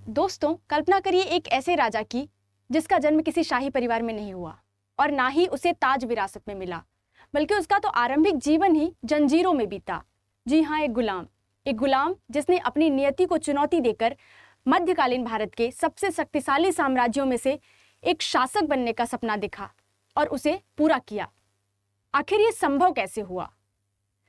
दोस्तों, कल्पना करिए एक ऐसे राजा की जिसका जन्म किसी शाही परिवार में नहीं हुआ और ना ही उसे ताज विरासत में मिला, बल्कि उसका तो आरंभिक जीवन ही जंजीरों में बीता। जी हाँ, एक गुलाम जिसने अपनी नियति को चुनौती देकर मध्यकालीन भारत के सबसे शक्तिशाली साम्राज्यों में से एक शासक बनने का सपना देखा और उसे पूरा किया। आखिर ये संभव कैसे हुआ?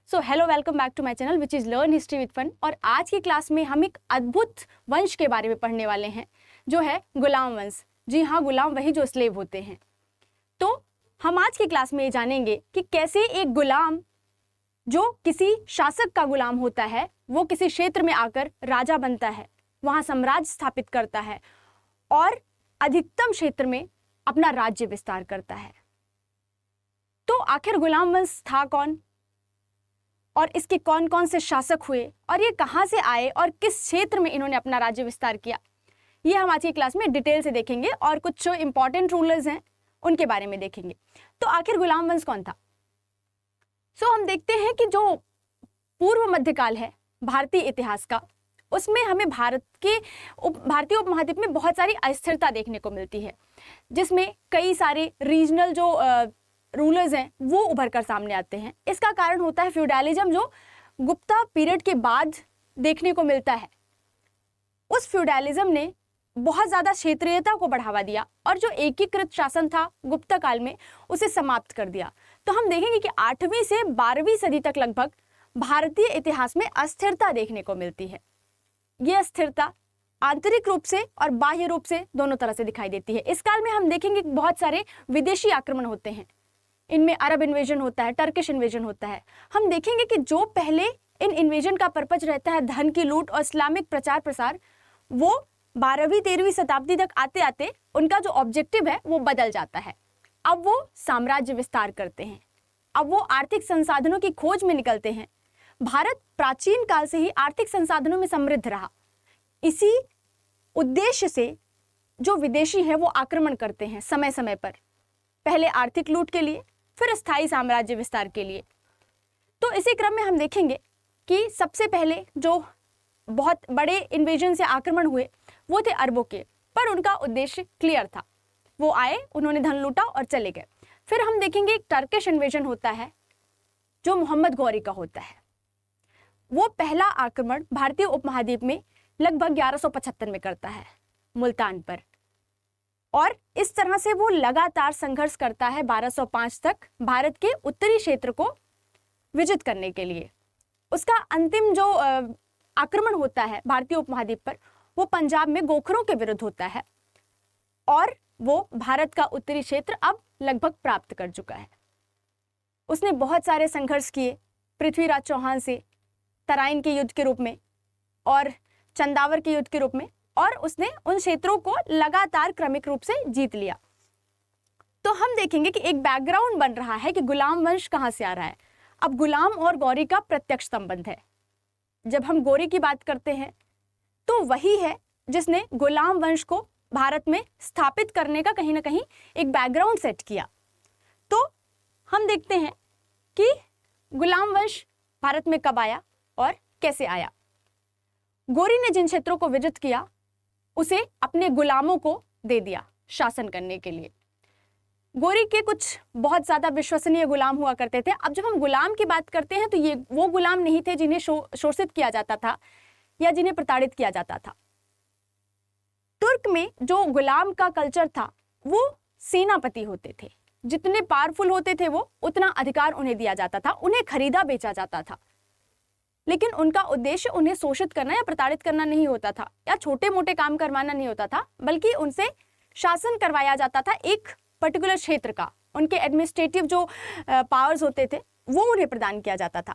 So hello, welcome back to my channel which is learn history with fun. और आज की क्लास में हम एक अद्भुत वंश के बारे में पढ़ने वाले हैं जो है गुलाम वंश। जी हाँ, गुलाम वही जो स्लेव होते हैं। तो हम आज की क्लास में ये जानेंगे कि कैसे एक गुलाम जो किसी शासक का गुलाम होता है वो किसी क्षेत्र में आकर राजा बनता है, वहाँ साम्राज्य स्थापित करता है और अधिकतम क्षेत्र में अपना राज्य विस्तार करता है। तो आखिर गुलाम वंश था कौन और इसके कौन कौन से शासक हुए और ये कहाँ से आए और किस क्षेत्र में इन्होंने अपना राज्य विस्तार किया, ये हम आज की क्लास में डिटेल से देखेंगे और कुछ जो इंपॉर्टेंट रूलर्स हैं उनके बारे में देखेंगे। तो आखिर गुलाम वंश कौन था? सो हम देखते हैं कि जो पूर्व मध्यकाल है भारतीय इतिहास का, उसमें हमें भारतीय उपमहाद्वीप में बहुत सारी अस्थिरता देखने को मिलती है, जिसमें कई सारे रीजनल जो रूलर्स हैं वो उभर कर सामने आते हैं। इसका कारण होता है फ्यूडालिज्म, जो गुप्ता पीरियड के बाद देखने को मिलता है। उस फ्यूडालिज्म ने बहुत ज़्यादा क्षेत्रीयता को बढ़ावा दिया और जो एकीकृत शासन था गुप्ता काल में उसे समाप्त कर दिया। तो हम देखेंगे कि 8वीं से 12वीं सदी तक लगभग भारतीय इतिहास में अस्थिरता देखने को मिलती है। ये अस्थिरता आंतरिक रूप से और बाह्य रूप से दोनों तरह से दिखाई देती है। इस काल में हम देखेंगे कि बहुत सारे विदेशी आक्रमण होते हैं। इनमें अरब इन्वेजन होता है, टर्किश इन्वेजन होता है। हम देखेंगे कि जो पहले इन इन्वेजन का पर्पज रहता है धन की लूट और इस्लामिक प्रचार प्रसार, वो 12वीं-13वीं शताब्दी तक आते आते उनका जो ऑब्जेक्टिव है वो बदल जाता है। अब वो साम्राज्य विस्तार करते हैं, अब वो आर्थिक संसाधनों की खोज में निकलते हैं। भारत प्राचीन काल से ही आर्थिक संसाधनों में समृद्ध रहा। इसी उद्देश्य से जो विदेशी है वो आक्रमण करते हैं समय समय पर, पहले आर्थिक लूट के लिए, फिर स्थायी साम्राज्य विस्तार के लिए। तो इसी क्रम में हम देखेंगे कि सबसे पहले जो बहुत बड़े इन्वेजन से आक्रमण हुए वो थे अरबों के, पर उनका उद्देश्य क्लियर था। वो आए, उन्होंने धन लूटा और चले गए। फिर हम देखेंगे एक टर्किश इन्वेजन होता है जो मोहम्मद गौरी का होता है। वो पहला आक्रमण भारतीय उपमहाद्वीप में लगभग 1175 में करता है मुल्तान पर, और इस तरह से वो लगातार संघर्ष करता है 1205 तक भारत के उत्तरी क्षेत्र को विजित करने के लिए। उसका अंतिम जो आक्रमण होता है भारतीय उपमहाद्वीप पर वो पंजाब में गोखरों के विरुद्ध होता है और वो भारत का उत्तरी क्षेत्र अब लगभग प्राप्त कर चुका है। उसने बहुत सारे संघर्ष किए पृथ्वीराज चौहान से, तराइन के युद्ध के रूप में और चंदावर के युद्ध के रूप में, और उसने उन क्षेत्रों को लगातार क्रमिक रूप से जीत लिया। तो हम देखेंगे कि एक बैकग्राउंड बन रहा है कि गुलाम वंश कहाँ से आ रहा है। अब गुलाम और गौरी का प्रत्यक्ष संबंध है। जब हम गौरी की बात करते हैं तो वही है जिसने गुलाम वंश को भारत में स्थापित करने का कहीं ना कहीं एक बैकग्राउंड सेट किया। तो हम देखते हैं कि गुलाम वंश भारत में कब आया और कैसे आया। गौरी ने जिन क्षेत्रों को विजित किया उसे अपने गुलामों को दे दिया शासन करने के लिए। गौरी के कुछ बहुत ज्यादा विश्वसनीय गुलाम हुआ करते थे। अब जब हम गुलाम की बात करते हैं तो ये वो गुलाम नहीं थे जिन्हें शोषित किया जाता था या जिन्हें प्रताड़ित किया जाता था। तुर्क में जो गुलाम का कल्चर था वो सेनापति होते थे। जितने पावरफुल होते थे वो उतना अधिकार उन्हें दिया जाता था, उन्हें खरीदा बेचा जाता था। लेकिन उनका उद्देश्य उन्हें शोषित करना या प्रताड़ित करना नहीं होता था या छोटे मोटे काम करवाना नहीं होता था, बल्कि उनसे शासन करवाया जाता था एक पर्टिकुलर क्षेत्र का। उनके एडमिनिस्ट्रेटिव जो पावर्स होते थे वो उन्हें प्रदान किया जाता था।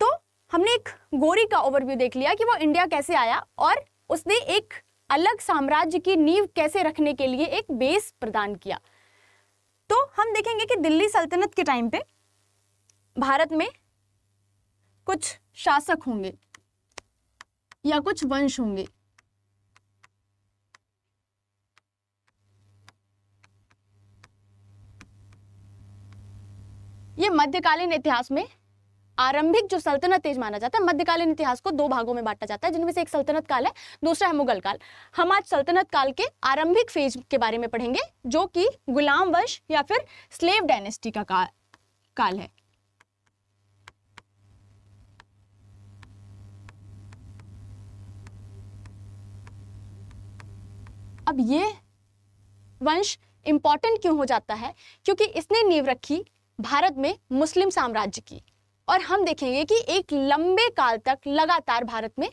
तो हमने एक गौरी का ओवरव्यू देख लिया कि वो इंडिया कैसे आया और उसने एक अलग साम्राज्य की नींव कैसे रखने के लिए एक बेस प्रदान किया। तो हम देखेंगे कि दिल्ली सल्तनत के टाइम पे भारत में कुछ शासक होंगे या कुछ वंश होंगे। ये मध्यकालीन इतिहास में आरंभिक जो सल्तनत एज माना जाता है, मध्यकालीन इतिहास को दो भागों में बांटा जाता है, जिनमें से एक सल्तनत काल है, दूसरा है मुगल काल। हम आज सल्तनत काल के आरंभिक फेज के बारे में पढ़ेंगे, जो कि गुलाम वंश या फिर स्लेव डायनेस्टी का काल है। अब ये वंश इंपॉर्टेंट क्यों हो जाता है? क्योंकि इसने नींव रखी भारत में मुस्लिम साम्राज्य की, और हम देखेंगे कि एक लंबे काल तक लगातार भारत में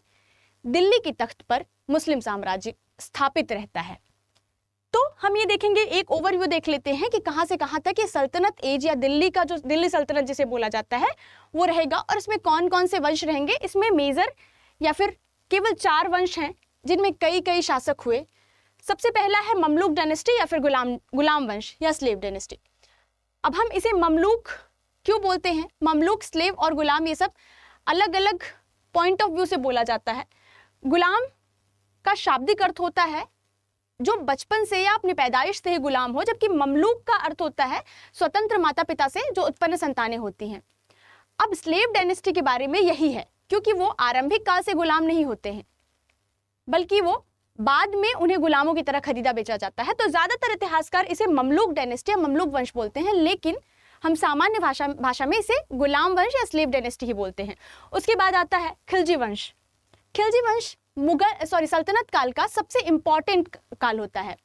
दिल्ली की तख्त पर मुस्लिम साम्राज्य स्थापित रहता है। तो हम ये देखेंगे, एक ओवरव्यू देख लेते हैं कि कहां से कहां तक ये सल्तनत एज या दिल्ली का जो दिल्ली सल्तनत जिसे बोला जाता है वो रहेगा, और इसमें कौन कौन से वंश रहेंगे। इसमें मेजर या फिर केवल 4 वंश हैं जिनमें कई कई शासक हुए। सबसे पहला है ममलूक डायनेस्टी या फिर गुलाम वंश या स्लेव डायनेस्टी। अब हम इसे ममलूक क्यों बोलते हैं? ममलूक, स्लेव और गुलाम ये सब अलग अलग पॉइंट ऑफ व्यू से बोला जाता है। गुलाम का शाब्दिक अर्थ होता है जो बचपन से या अपनी पैदाइश से ही गुलाम हो, जबकि ममलूक का अर्थ होता है स्वतंत्र माता पिता से जो उत्पन्न संतानें होती हैं। अब स्लेव डायनेस्टी के बारे में यही है, क्योंकि वो आरंभिक काल से गुलाम नहीं होते हैं, बल्कि वो बाद में उन्हें गुलामों की तरह खरीदा बेचा जाता है। तो ज्यादातर इतिहासकार इसे ममलूक डायनेस्टी या ममलूक वंश बोलते हैं, लेकिन हम सामान्य भाषा में इसे गुलाम वंश या स्लेव डायनेस्टी ही बोलते हैं। उसके बाद आता है खिलजी वंश। खिलजी वंश सल्तनत काल का सबसे इंपॉर्टेंट काल होता है।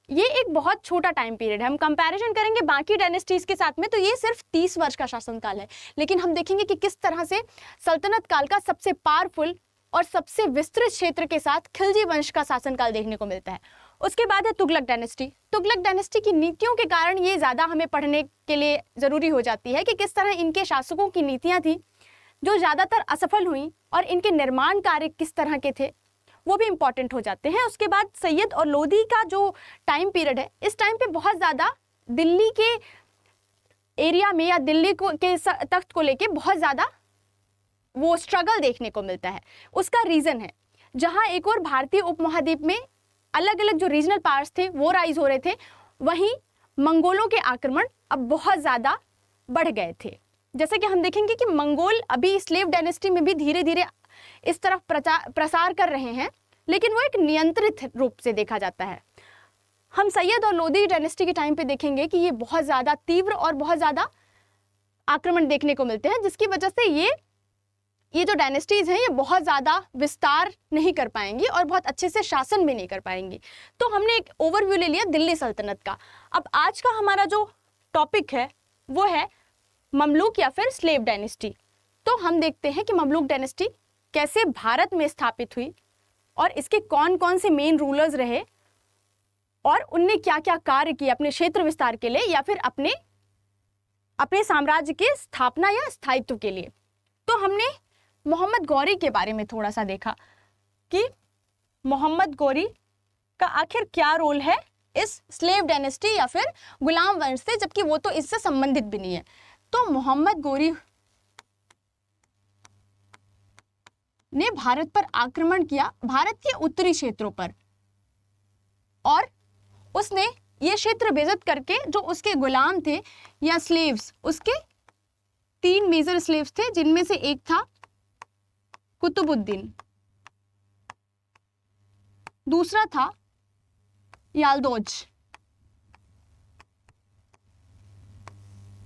ये एक बहुत छोटा टाइम पीरियड है। हम कंपैरिजन करेंगे बाकी डायनेस्टीज के साथ में तो ये सिर्फ 30 वर्ष का शासनकाल है, लेकिन हम देखेंगे कि किस तरह से सल्तनत काल का सबसे पावरफुल और सबसे विस्तृत क्षेत्र के साथ खिलजी वंश का शासनकाल देखने को मिलता है। उसके बाद है तुगलक डायनेस्टी। तुगलक डायनेस्टी की नीतियों के कारण ये ज़्यादा हमें पढ़ने के लिए ज़रूरी हो जाती है कि किस तरह इनके शासकों की नीतियाँ थी जो ज़्यादातर असफल हुई, और इनके निर्माण कार्य किस तरह के थे वो भी इंपॉर्टेंट हो जाते हैं। उसके बाद सैयद और लोधी का जो टाइम पीरियड है, इस टाइम पे बहुत ज़्यादा दिल्ली के एरिया में या दिल्ली के तख्त को लेके बहुत ज़्यादा वो स्ट्रगल देखने को मिलता है। उसका रीज़न है, जहाँ एक और भारतीय उपमहाद्वीप में अलग अलग जो रीजनल पावर्स थे वो राइज हो रहे थे, वहीं मंगोलों के आक्रमण अब बहुत ज़्यादा बढ़ गए थे। जैसे कि हम देखेंगे कि मंगोल अभी स्लेव डायनेस्टी में भी धीरे धीरे इस तरफ प्रसार कर रहे हैं, लेकिन वो एक नियंत्रित रूप से देखा जाता है। हम सैयद और लोधी डायनेस्टी के टाइम पे देखेंगे कि ये बहुत ज़्यादा तीव्र और बहुत ज़्यादा आक्रमण देखने को मिलते हैं, जिसकी वजह से ये जो डायनेस्टीज हैं ये बहुत ज़्यादा विस्तार नहीं कर पाएंगी और बहुत अच्छे से शासन भी नहीं कर पाएंगी। तो हमने एक ओवरव्यू ले लिया दिल्ली सल्तनत का। अब आज का हमारा जो टॉपिक है वो है ममलूक या फिर स्लेव डायनेस्टी। तो हम देखते हैं कि ममलूक डायनेस्टी कैसे भारत में स्थापित हुई और इसके कौन कौन से मेन रूलर्स रहे और उनने क्या क्या कार्य किए अपने क्षेत्र विस्तार के लिए या फिर अपने साम्राज्य के स्थापना या स्थायित्व के लिए। तो हमने मोहम्मद गौरी के बारे में थोड़ा सा देखा कि मोहम्मद गौरी का आखिर क्या रोल है इस स्लेव डायनेस्टी या फिर गुलाम वंश से, जबकि वो तो इससे संबंधित भी नहीं है। तो मोहम्मद गौरी ने भारत पर आक्रमण किया, भारत के उत्तरी क्षेत्रों पर, और उसने ये क्षेत्र बेइज्जत करके जो उसके गुलाम थे या स्लेव्स, उसके 3 मेजर स्लेव्स थे, जिनमें से एक था कुतुबुद्दीन, दूसरा था यालदोज,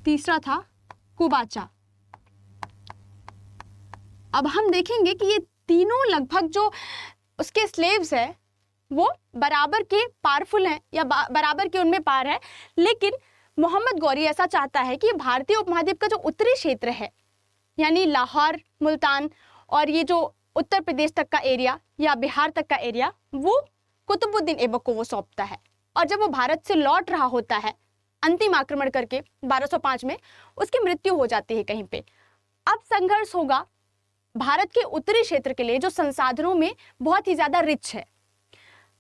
तीसरा था कुबाचा। अब हम देखेंगे कि ये तीनों लगभग जो उसके स्लेव्स है वो बराबर के पावरफुल हैं या बराबर के उनमें पावर है, लेकिन मोहम्मद गौरी ऐसा चाहता है कि भारतीय उपमहाद्वीप का जो उत्तरी क्षेत्र है यानी लाहौर, मुल्तान और ये जो उत्तर प्रदेश तक का एरिया या बिहार तक का एरिया वो कुतुबुद्दीन ऐबक को वो सौंपता है। और जब वो भारत से लौट रहा होता है अंतिम आक्रमण करके 1205 में, उसकी मृत्यु हो जाती है कहीं पे। अब संघर्ष होगा भारत के उत्तरी क्षेत्र के लिए जो संसाधनों में बहुत ही ज्यादा रिच है।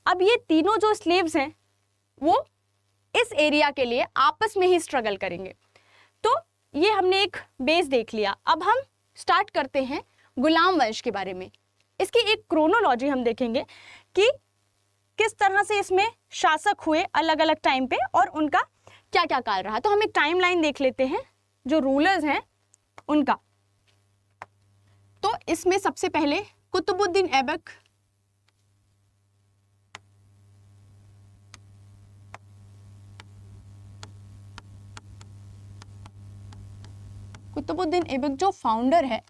अब ये तीनों जो स्लेव्स हैं वो इस एरिया के लिए आपस में ही स्ट्रगल करेंगे। तो ये हमने एक बेस देख लिया। अब हम स्टार्ट करते हैं गुलाम वंश के बारे में। इसकी एक क्रोनोलॉजी हम देखेंगे कि किस तरह से इसमें शासक हुए अलग अलग टाइम पे और उनका क्या क्या काल रहा। तो हम एक टाइमलाइन देख लेते हैं जो रूलर्स हैं उनका। तो इसमें सबसे पहले कुतुबुद्दीन ऐबक, कुतुबुद्दीन ऐबक जो फाउंडर है,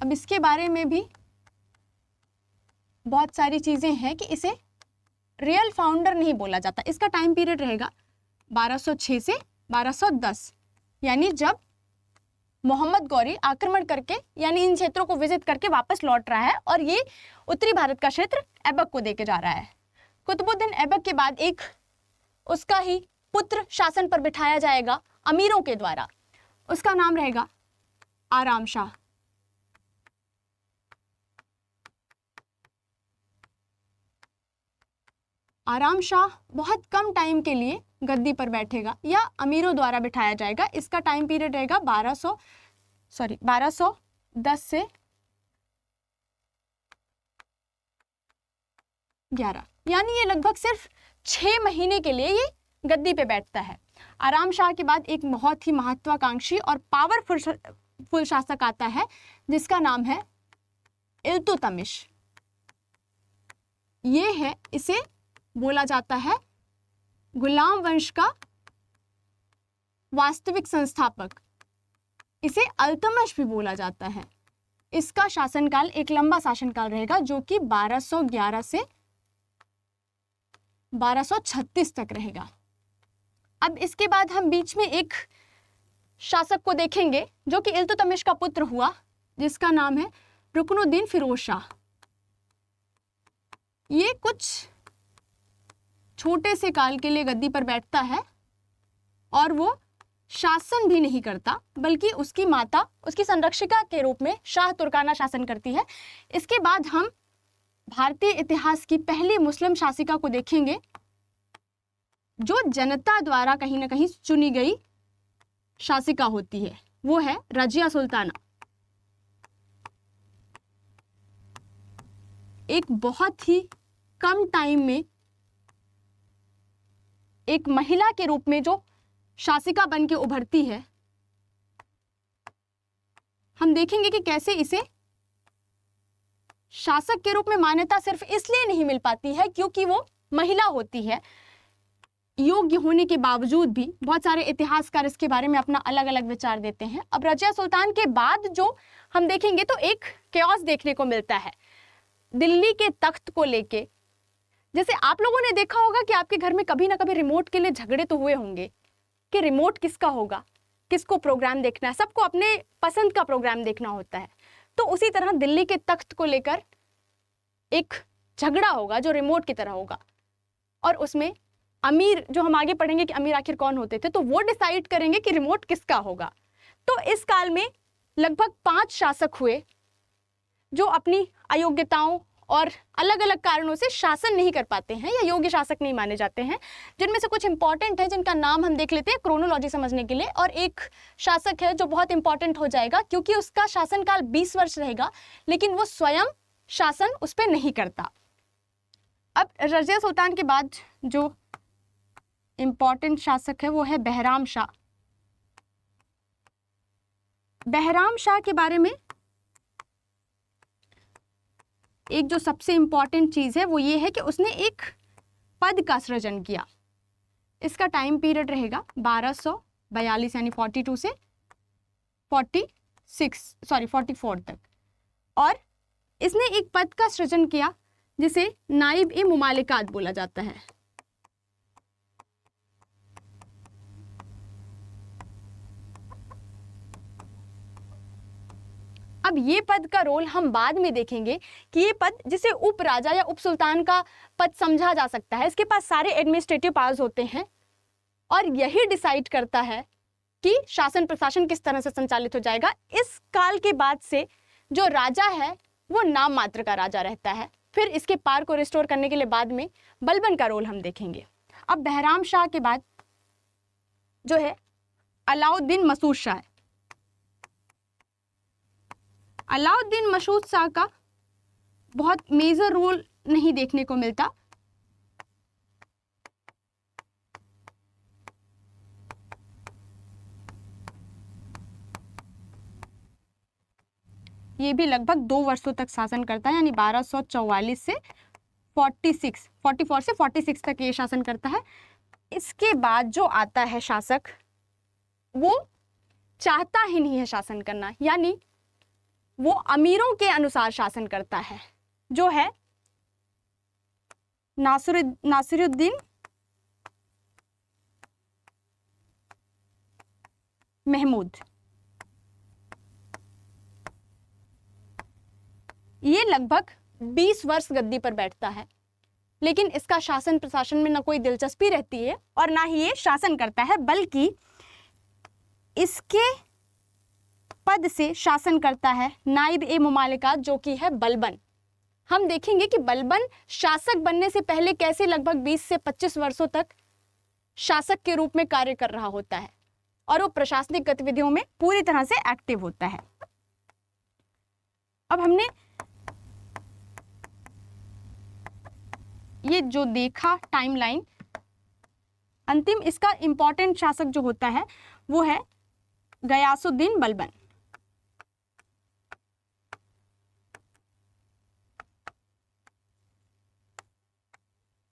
अब इसके बारे में भी बहुत सारी चीजें हैं कि इसे रियल फाउंडर नहीं बोला जाता। इसका टाइम पीरियड रहेगा 1206 से 1210, यानी जब मोहम्मद गौरी आक्रमण करके यानी इन क्षेत्रों को विजिट करके वापस लौट रहा है और ये उत्तरी भारत का क्षेत्र ऐबक को देके जा रहा है। कुतुबुद्दीन ऐबक के बाद एक उसका ही पुत्र शासन पर बिठाया जाएगा अमीरों के द्वारा, उसका नाम रहेगा आराम शाह। आराम शाह बहुत कम टाइम के लिए गद्दी पर बैठेगा या अमीरों द्वारा बिठाया जाएगा। इसका टाइम पीरियड रहेगा 1210 से 11, यानी ये लगभग सिर्फ 6 महीने के लिए ये गद्दी पे बैठता है। आराम शाह के बाद एक बहुत ही महत्वाकांक्षी और पावरफुल शासक आता है जिसका नाम है इल्तुतमिश। ये है, इसे बोला जाता है गुलाम वंश का वास्तविक संस्थापक, इसे अल्तमश भी बोला जाता है। इसका शासनकाल एक लंबा शासनकाल रहेगा जो कि 1211 से 1236 तक रहेगा। अब इसके बाद हम बीच में एक शासक को देखेंगे जो कि इल्तुतमिश का पुत्र हुआ, जिसका नाम है रुकनुद्दीन फिरोज शाह। ये कुछ छोटे से काल के लिए गद्दी पर बैठता है और वो शासन भी नहीं करता, बल्कि उसकी माता उसकी संरक्षिका के रूप में शाह तुर्काना शासन करती है। इसके बाद हम भारतीय इतिहास की पहली मुस्लिम शासिका को देखेंगे जो जनता द्वारा कहीं ना कहीं चुनी गई शासिका होती है, वो है रजिया सुल्ताना। एक बहुत ही कम टाइम में एक महिला के रूप में जो शासिका बन के उभरती है। हम देखेंगे कि कैसे इसे शासक के रूप में मान्यता सिर्फ इसलिए नहीं मिल पाती है क्योंकि वो महिला होती है। योग्य होने के बावजूद भी बहुत सारे इतिहासकार इसके बारे में अपना अलग अलग विचार देते हैं। अब रजिया सुल्तान के बाद जो हम देखेंगे तो एक केओस देखने को मिलता है दिल्ली के तख्त को लेके। जैसे आप लोगों ने देखा होगा कि आपके घर में कभी ना कभी रिमोट के लिए झगड़े तो हुए होंगे कि रिमोट किसका होगा, किसको प्रोग्राम देखना है, सबको अपने पसंद का प्रोग्राम देखना होता है। तो उसी तरह दिल्ली के तख्त को लेकर एक झगड़ा होगा जो रिमोट की तरह होगा, और उसमें अमीर, जो हम आगे पढ़ेंगे कि अमीर आखिर कौन होते थे, तो वो डिसाइड करेंगे कि रिमोट किसका होगा। तो इस काल में लगभग 5 शासक हुए जो अपनी अयोग्यताओं और अलग अलग कारणों से शासन नहीं कर पाते हैं या योग्य शासक नहीं माने जाते हैं। जिनमें से कुछ इंपॉर्टेंट है जिनका नाम हम देख लेते हैं क्रोनोलॉजी समझने के लिए। और एक शासक है जो बहुत इंपॉर्टेंट हो जाएगा क्योंकि उसका शासनकाल 20 वर्ष रहेगा, लेकिन वो स्वयं शासन उस पर नहीं करता। अब रजिया सुल्तान के बाद जो इंपॉर्टेंट शासक है वो है बहराम शाह। बहराम शाह के बारे में एक जो सबसे इंपॉर्टेंट चीज है वो ये है कि उसने एक पद का सृजन किया। इसका टाइम पीरियड रहेगा 1242 यानी 42 से 44 तक, और इसने एक पद का सृजन किया जिसे नाइब ए मुमालिकात बोला जाता है। अब ये पद का रोल हम बाद में देखेंगे कि ये पद जिसे उप राजा या उप सुल्तान का पद समझा जा सकता है, इसके पास सारे एडमिनिस्ट्रेटिव पावर्स होते हैं और यही डिसाइड करता है कि शासन प्रशासन किस तरह से संचालित हो जाएगा। इस काल के बाद से जो राजा है वो नाम मात्र का राजा रहता है। फिर इसके पार को रिस्टोर करने के लिए बाद में बलबन का रोल हम देखेंगे। अब बहराम शाह के बाद जो है अलाउद्दीन मसूद शाह है। अलाउद्दीन मसूद शाह का बहुत मेजर रोल नहीं देखने को मिलता। ये भी लगभग 2 वर्षों तक शासन करता है, यानी 1244 से 44 से 46 तक ये शासन करता है। इसके बाद जो आता है शासक, वो चाहता ही नहीं है शासन करना, यानी वो अमीरों के अनुसार शासन करता है, जो है नासिरुद्दीन महमूद। ये लगभग 20 वर्ष गद्दी पर बैठता है, लेकिन इसका शासन प्रशासन में ना कोई दिलचस्पी रहती है और ना ही ये शासन करता है, बल्कि इसके पद से शासन करता है नाइब ए मुमालिकात, जो कि है बलबन। हम देखेंगे कि बलबन शासक बनने से पहले कैसे लगभग 20 से 25 वर्षों तक शासक के रूप में कार्य कर रहा होता है और वो प्रशासनिक गतिविधियों में पूरी तरह से एक्टिव होता है। अब हमने ये जो देखा टाइमलाइन, अंतिम इसका इंपॉर्टेंट शासक जो होता है वो है गयासुद्दीन बलबन।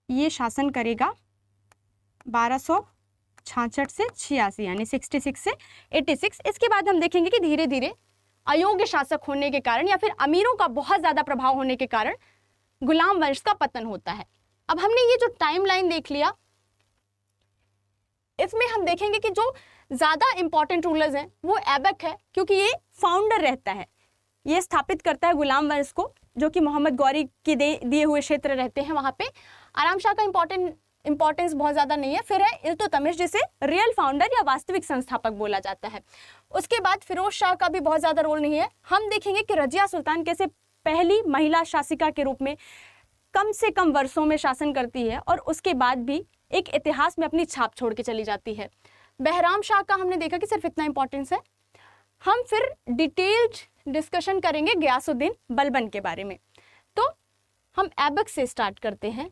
ये शासन करेगा 1266 से 86, यानी 66 से 86। इसके बाद हम देखेंगे कि धीरे धीरे अयोग्य शासक होने के कारण या फिर अमीरों का बहुत ज़्यादा प्रभाव होने के कारण गुलाम वंश का पतन होता है। अब हमने ये जो टाइमलाइन देख लिया, इसमें हम देखेंगे कि जो ज़्यादा इंपॉर्टेंट रूलर्स हैं वो ऐबक है, क्योंकि ये फाउंडर रहता है, ये स्थापित करता है गुलाम वंश को, जो कि मोहम्मद गौरी के दिए हुए क्षेत्र रहते हैं वहाँ पे। आराम शाह का इंपॉर्टेंस बहुत ज़्यादा नहीं है। फिर है इल्तुतमिश, जिसे रियल फाउंडर या वास्तविक संस्थापक बोला जाता है। उसके बाद फिरोज शाह का भी बहुत ज़्यादा रोल नहीं है। हम देखेंगे कि रजिया सुल्तान कैसे पहली महिला शासिका के रूप में कम से कम वर्षों में शासन करती है और उसके बाद भी एक इतिहास में अपनी छाप छोड़ के चली जाती है। बहराम शाह का हमने देखा कि सिर्फ इतना इंपॉर्टेंस है। हम फिर डिटेल्ड डिस्कशन करेंगे गयासुद्दीन बलबन के बारे में। तो हम ऐबक से स्टार्ट करते हैं।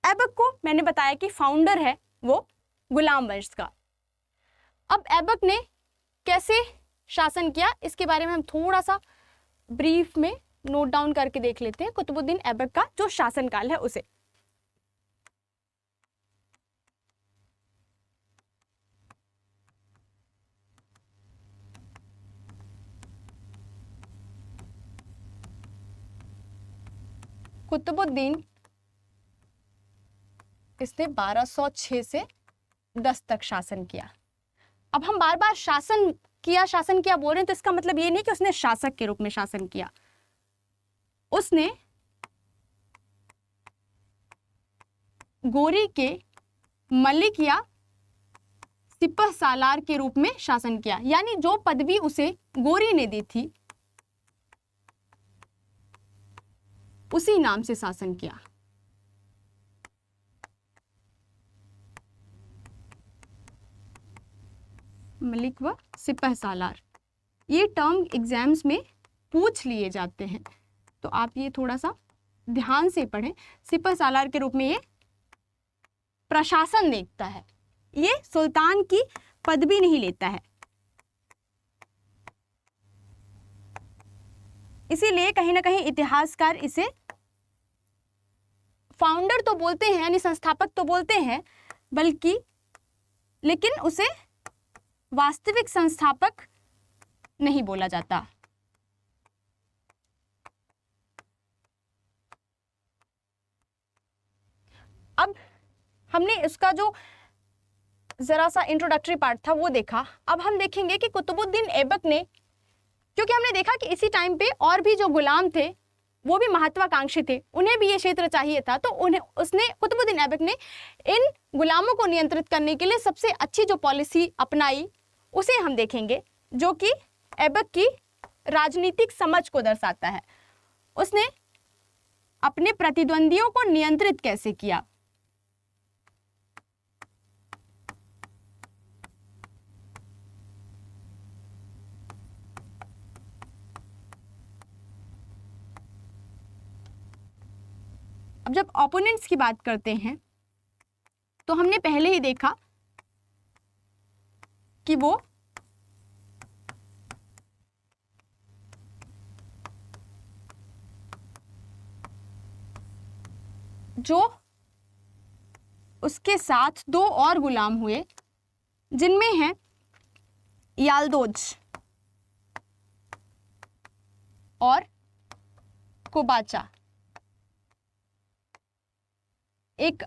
ऐबक को मैंने बताया कि फाउंडर है वो गुलाम वंश का। अब ऐबक ने कैसे शासन किया, इसके बारे में हम थोड़ा सा ब्रीफ में नोट डाउन करके देख लेते हैं कुतुबुद्दीन ऐबक का जो शासनकाल है उसे। कुतुबुद्दीन इसने 1206 से 10 तक शासन किया। अब हम बार बार शासन किया बोल रहे हैं, तो इसका मतलब ये नहीं कि उसने शासक के रूप में शासन किया। उसने गोरी के मलिक या सिपह सालार के रूप में शासन किया, यानी जो पदवी उसे गोरी ने दी थी उसी नाम से शासन किया। मलिक व सिपह सालार, ये टर्म एग्जाम्स में पूछ लिए जाते हैं, तो आप ये थोड़ा सा ध्यान से पढ़ें। सिपह सालार के रूप में ये प्रशासन देखता है, ये सुल्तान की पदवी नहीं लेता है। इसीलिए कहीं ना कहीं इतिहासकार इसे फाउंडर तो बोलते हैं, यानी संस्थापक तो बोलते हैं, बल्कि लेकिन उसे वास्तविक संस्थापक नहीं बोला जाता। अब हमने इसका जो जरा सा इंट्रोडक्टरी पार्ट था वो देखा। अब हम देखेंगे कि कुतुबुद्दीन ऐबक ने, क्योंकि हमने देखा कि इसी टाइम पे और भी जो गुलाम थे वो भी महत्वाकांक्षी थे, उन्हें भी ये क्षेत्र चाहिए था, तो उसने कुतुबुद्दीन ऐबक ने इन गुलामों को नियंत्रित करने के लिए सबसे अच्छी जो पॉलिसी अपनाई उसे हम देखेंगे, जो कि ऐबक की राजनीतिक समझ को दर्शाता है। उसने अपने प्रतिद्वंदियों को नियंत्रित कैसे किया। अब जब ओपोनेंट्स की बात करते हैं तो हमने पहले ही देखा कि वो जो उसके साथ 2 और गुलाम हुए, जिनमें हैं याल्दोज और कुबाचा। एक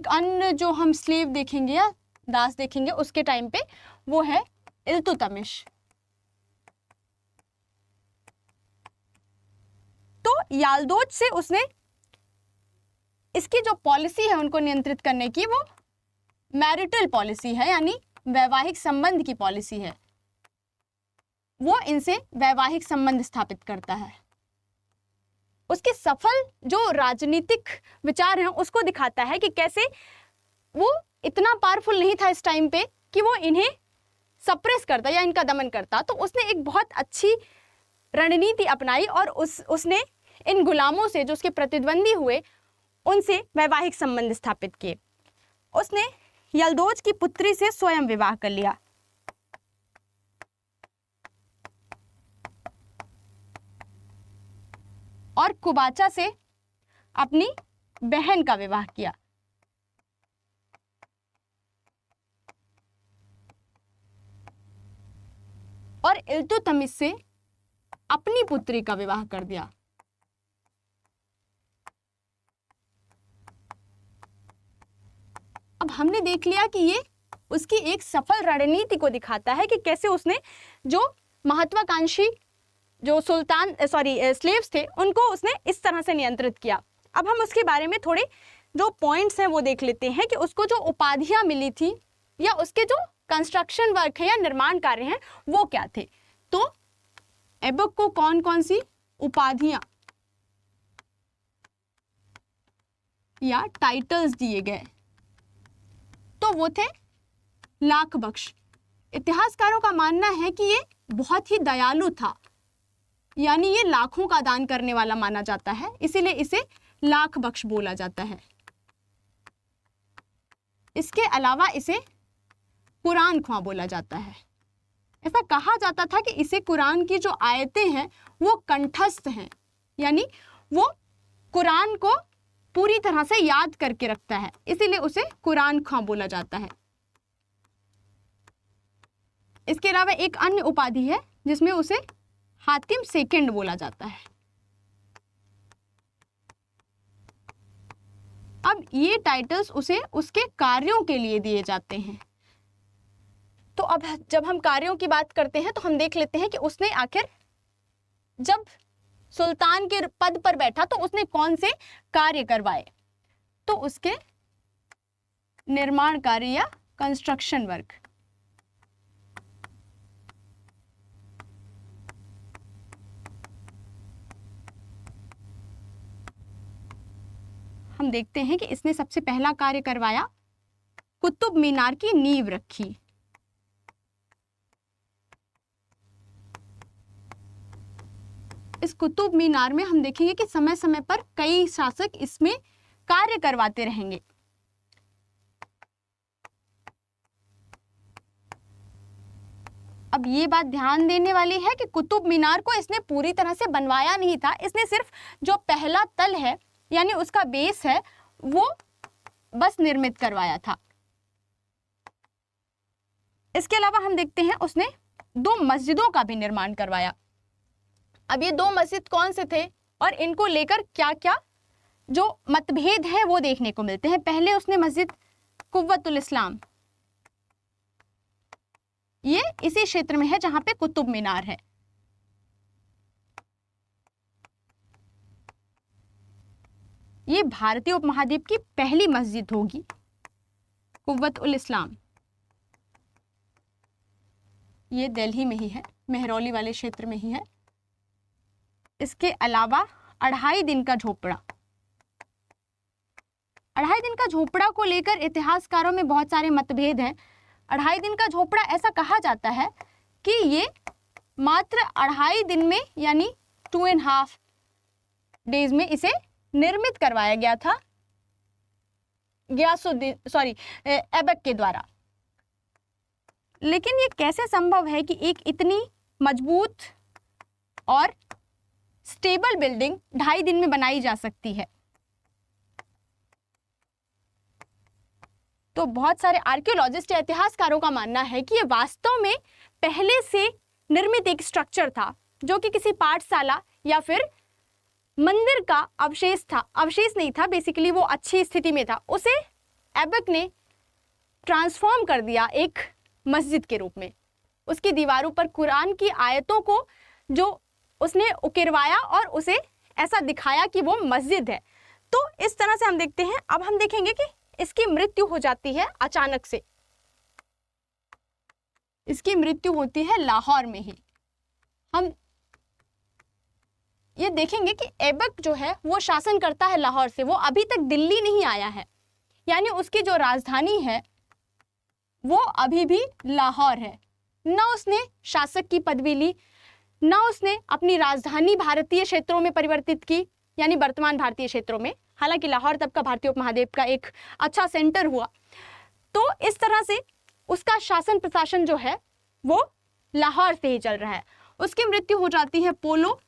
अन्य जो हम स्लेव देखेंगे या दास देखेंगे उसके टाइम पे, वो है इल्तुतमिश। तो याल्दोज से उसने इसकी जो पॉलिसी है उनको नियंत्रित करने की, वो मैरिटल पॉलिसी है, यानी वैवाहिक संबंध की पॉलिसी है। वो इनसे वैवाहिक संबंध स्थापित करता है। उसके सफल जो राजनीतिक विचार हैं उसको दिखाता है कि कैसे वो इतना पावरफुल नहीं था इस टाइम पे कि वो इन्हें सप्रेस करता या इनका दमन करता। तो उसने एक बहुत अच्छी रणनीति अपनाई और उसने इन गुलामों से, जो उसके प्रतिद्वंदी हुए, उनसे वैवाहिक संबंध स्थापित किए। उसने यल्दोज की पुत्री से स्वयं विवाह कर लिया। और कुबाचा से अपनी बहन का विवाह किया। और इल्तुतमिश से अपनी पुत्री का विवाह कर दिया। अब हमने देख लिया कि ये उसकी एक सफल रणनीति को दिखाता है कि कैसे उसने जो महत्वाकांक्षी जो स्लेव्स थे उनको उसने इस तरह से नियंत्रित किया। अब हम उसके बारे में थोड़े जो पॉइंट्स हैं वो देख लेते हैं कि उसको जो उपाधियां मिली थी या उसके जो कंस्ट्रक्शन वर्क है या निर्माण कार्य हैं वो क्या थे। तो ऐबक को कौन कौन सी उपाधियां या टाइटल्स दिए गए, तो वो थे लाख बख्श। इतिहासकारों का मानना है कि ये बहुत ही दयालु था, यानी ये लाखों का दान करने वाला माना जाता है, इसीलिए इसे लाख बख्श बोला जाता है। इसके अलावा इसे कुरान ख्वां बोला जाता है। ऐसा कहा जाता था कि इसे कुरान की जो आयतें हैं वो कंठस्थ हैं, यानी वो कुरान को पूरी तरह से याद करके रखता है, इसीलिए उसे कुरान ख्वां बोला जाता है। इसके अलावा एक अन्य उपाधि है जिसमें उसे हातिम सेकंड बोला जाता है। अब ये टाइटल्स उसे उसके कार्यों के लिए दिए जाते हैं। तो अब जब हम कार्यों की बात करते हैं तो हम देख लेते हैं कि उसने आखिर जब सुल्तान के पद पर बैठा तो उसने कौन से कार्य करवाए। तो उसके निर्माण कार्य या कंस्ट्रक्शन वर्क। हम देखते हैं कि इसने सबसे पहला कार्य करवाया, कुतुब मीनार की नींव रखी। इस कुतुब मीनार में हम देखेंगे कि समय समय पर कई शासक इसमें कार्य करवाते रहेंगे। अब ये बात ध्यान देने वाली है कि कुतुब मीनार को इसने पूरी तरह से बनवाया नहीं था, इसने सिर्फ जो पहला तल है यानी उसका बेस है वो बस निर्मित करवाया था। इसके अलावा हम देखते हैं उसने 2 मस्जिदों का भी निर्माण करवाया। अब ये 2 मस्जिद कौन से थे और इनको लेकर क्या क्या जो मतभेद है वो देखने को मिलते हैं। पहले उसने मस्जिद कुव्वतुल इस्लाम, ये इसी क्षेत्र में है जहां पे कुतुब मीनार है। ये भारतीय उपमहाद्वीप की पहली मस्जिद होगी कुव्वतुल इस्लाम। ये दिल्ली में ही है, मेहरौली वाले क्षेत्र में ही है। इसके अलावा 2.5 दिन का झोपड़ा। 2.5 दिन का झोपड़ा को लेकर इतिहासकारों में बहुत सारे मतभेद हैं। 2.5 दिन का झोपड़ा ऐसा कहा जाता है कि ये मात्र 2.5 दिन में यानी 2.5 डेज में इसे निर्मित करवाया गया था ऐबक के द्वारा। लेकिन ये कैसे संभव है कि एक इतनी मजबूत और स्टेबल बिल्डिंग 2.5 दिन में बनाई जा सकती है। तो बहुत सारे आर्कियोलॉजिस्ट या इतिहासकारों का मानना है कि ये वास्तव में पहले से निर्मित एक स्ट्रक्चर था, जो कि किसी पाठशाला या फिर मंदिर का अवशेष था। अवशेष नहीं था, बेसिकली वो अच्छी स्थिति में था। उसे ऐबक ने ट्रांसफॉर्म कर दिया एक मस्जिद के रूप में। उसकी दीवारों पर कुरान की आयतों को जो उसने उकेरवाया और उसे ऐसा दिखाया कि वो मस्जिद है। तो इस तरह से हम देखते हैं। अब हम देखेंगे कि इसकी मृत्यु हो जाती है अचानक से। इसकी मृत्यु होती है लाहौर में ही। हम ये देखेंगे कि ऐबक जो है वो शासन करता है लाहौर से, वो अभी तक दिल्ली नहीं आया है, यानी उसकी जो राजधानी है वो अभी भी लाहौर है। ना उसने शासक की पदवी ली, ना उसने अपनी राजधानी भारतीय क्षेत्रों में परिवर्तित की, यानी वर्तमान भारतीय क्षेत्रों में। हालांकि लाहौर तब का भारतीय उपमहाद्वीप का एक अच्छा सेंटर हुआ। तो इस तरह से उसका शासन प्रशासन जो है वो लाहौर से ही चल रहा है। उसकी मृत्यु हो जाती है पोलो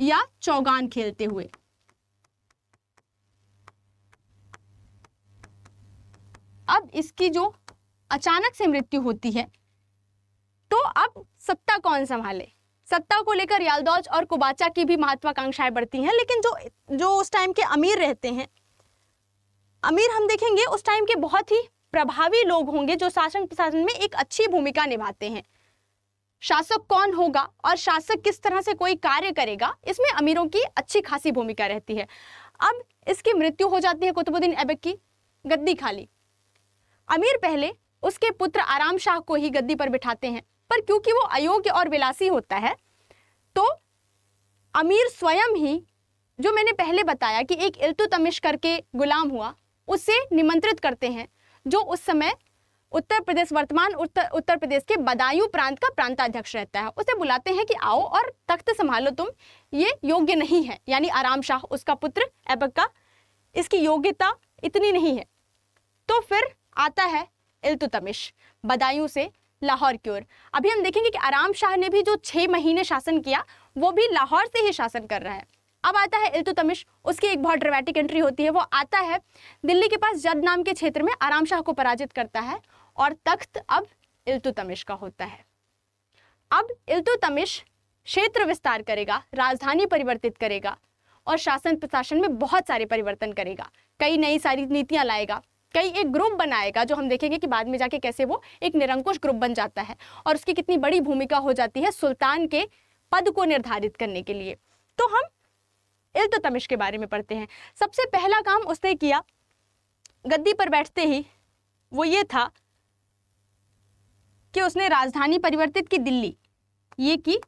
या चौगान खेलते हुए। अब इसकी जो अचानक से मृत्यु होती है, तो अब सत्ता कौन संभाले? सत्ता को लेकर याल्दौज और कुबाचा की भी महत्वाकांक्षाएं बढ़ती हैं, लेकिन जो उस टाइम के अमीर रहते हैं, अमीर हम देखेंगे उस टाइम के बहुत ही प्रभावी लोग होंगे जो शासन प्रशासन में एक अच्छी भूमिका निभाते हैं। शासक कौन होगा और शासक किस तरह से कोई कार्य करेगा, इसमें अमीरों की अच्छी खासी भूमिका रहती है। अब इसकी मृत्यु हो जाती है कुतुबुद्दीन ऐबक की, गद्दी खाली। अमीर पहले उसके पुत्र आराम शाह को ही गद्दी पर बिठाते हैं, पर क्योंकि वो अयोग्य और विलासी होता है, तो अमीर स्वयं ही, जो मैंने पहले बताया कि एक इल्तुतमिश करके गुलाम हुआ, उसे निमंत्रित करते हैं, जो उस समय उत्तर प्रदेश, वर्तमान उत्तर प्रदेश के बदायूं प्रांत का प्रांताध्यक्ष रहता है। उसे बुलाते हैं कि आओ और तख्त संभालो, तुम ये योग्य नहीं है, यानी आराम शाह उसका पुत्र ऐबक का, इसकी योग्यता इतनी नहीं है। तो फिर आता है इल्तुतमिश बदायूं से लाहौर की ओर। अभी हम देखेंगे कि आराम शाह ने भी जो 6 महीने शासन किया वो भी लाहौर से ही शासन कर रहा है। अब आता है इल्तुतमिश, उसकी एक बहुत ड्रामेटिक एंट्री होती है। वो आता है दिल्ली के पास जद नाम के क्षेत्र में, आराम शाह को पराजित करता है और तख्त अब इल्तुतमिश का होता है। अब इल्तुतमिश क्षेत्र विस्तार करेगा, राजधानी परिवर्तित करेगा और शासन प्रशासन में बहुत सारे परिवर्तन करेगा। कई नई सारी नीतियां लाएगा, कई एक ग्रुप बनाएगा, जो हम देखेंगे कि बाद में जाके कैसे वो एक निरंकुश ग्रुप बन जाता है और उसकी कितनी बड़ी भूमिका हो जाती है सुल्तान के पद को निर्धारित करने के लिए। तो हम इल्तुतमिश के बारे में पढ़ते हैं। सबसे पहला काम उसने किया गद्दी पर बैठते ही, वो ये था कि उसने राजधानी परिवर्तित की दिल्ली, ये की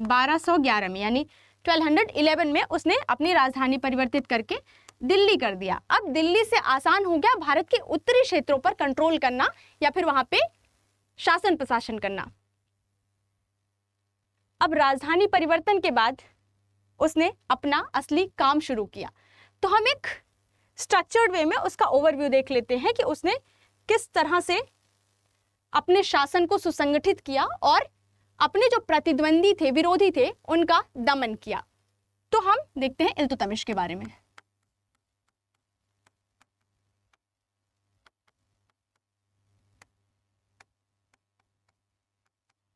1211 में, यानी 1211 में उसने अपनी राजधानी परिवर्तित करके दिल्ली कर दिया। अब दिल्ली से आसान हो गया भारत के उत्तरी क्षेत्रों पर कंट्रोल करना या फिर वहां पे शासन प्रशासन करना। अब राजधानी परिवर्तन के बाद उसने अपना असली काम शुरू किया। तो हम एक स्ट्रक्चर्ड वे में उसका ओवरव्यू देख लेते हैं कि उसने किस तरह से अपने शासन को सुसंगठित किया और अपने जो प्रतिद्वंदी थे, विरोधी थे, उनका दमन किया। तो हम देखते हैं इल्तुतमिश के बारे में।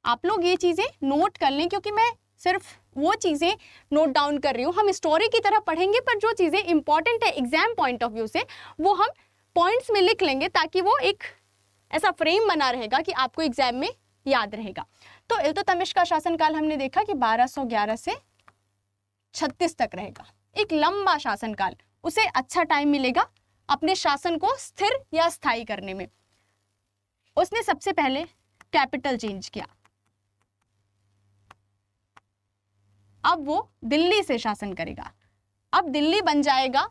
आप लोग ये चीजें नोट कर लें, क्योंकि मैं सिर्फ वो चीजें नोट डाउन कर रही हूँ। हम स्टोरी की तरह पढ़ेंगे, पर जो चीजें इंपॉर्टेंट है एग्जाम पॉइंट ऑफ व्यू से, वो हम पॉइंट्स में लिख लेंगे, ताकि वो एक ऐसा फ्रेम बना रहेगा कि आपको एग्जाम में याद रहेगा। तो इल्तुतमिश का शासनकाल हमने देखा कि 1211 से 36 तक रहेगा, एक लंबा शासनकाल। उसे अच्छा टाइम मिलेगा अपने शासन को स्थिर या स्थायी करने में। उसने सबसे पहले कैपिटल चेंज किया। अब वो दिल्ली से शासन करेगा। अब दिल्ली बन जाएगा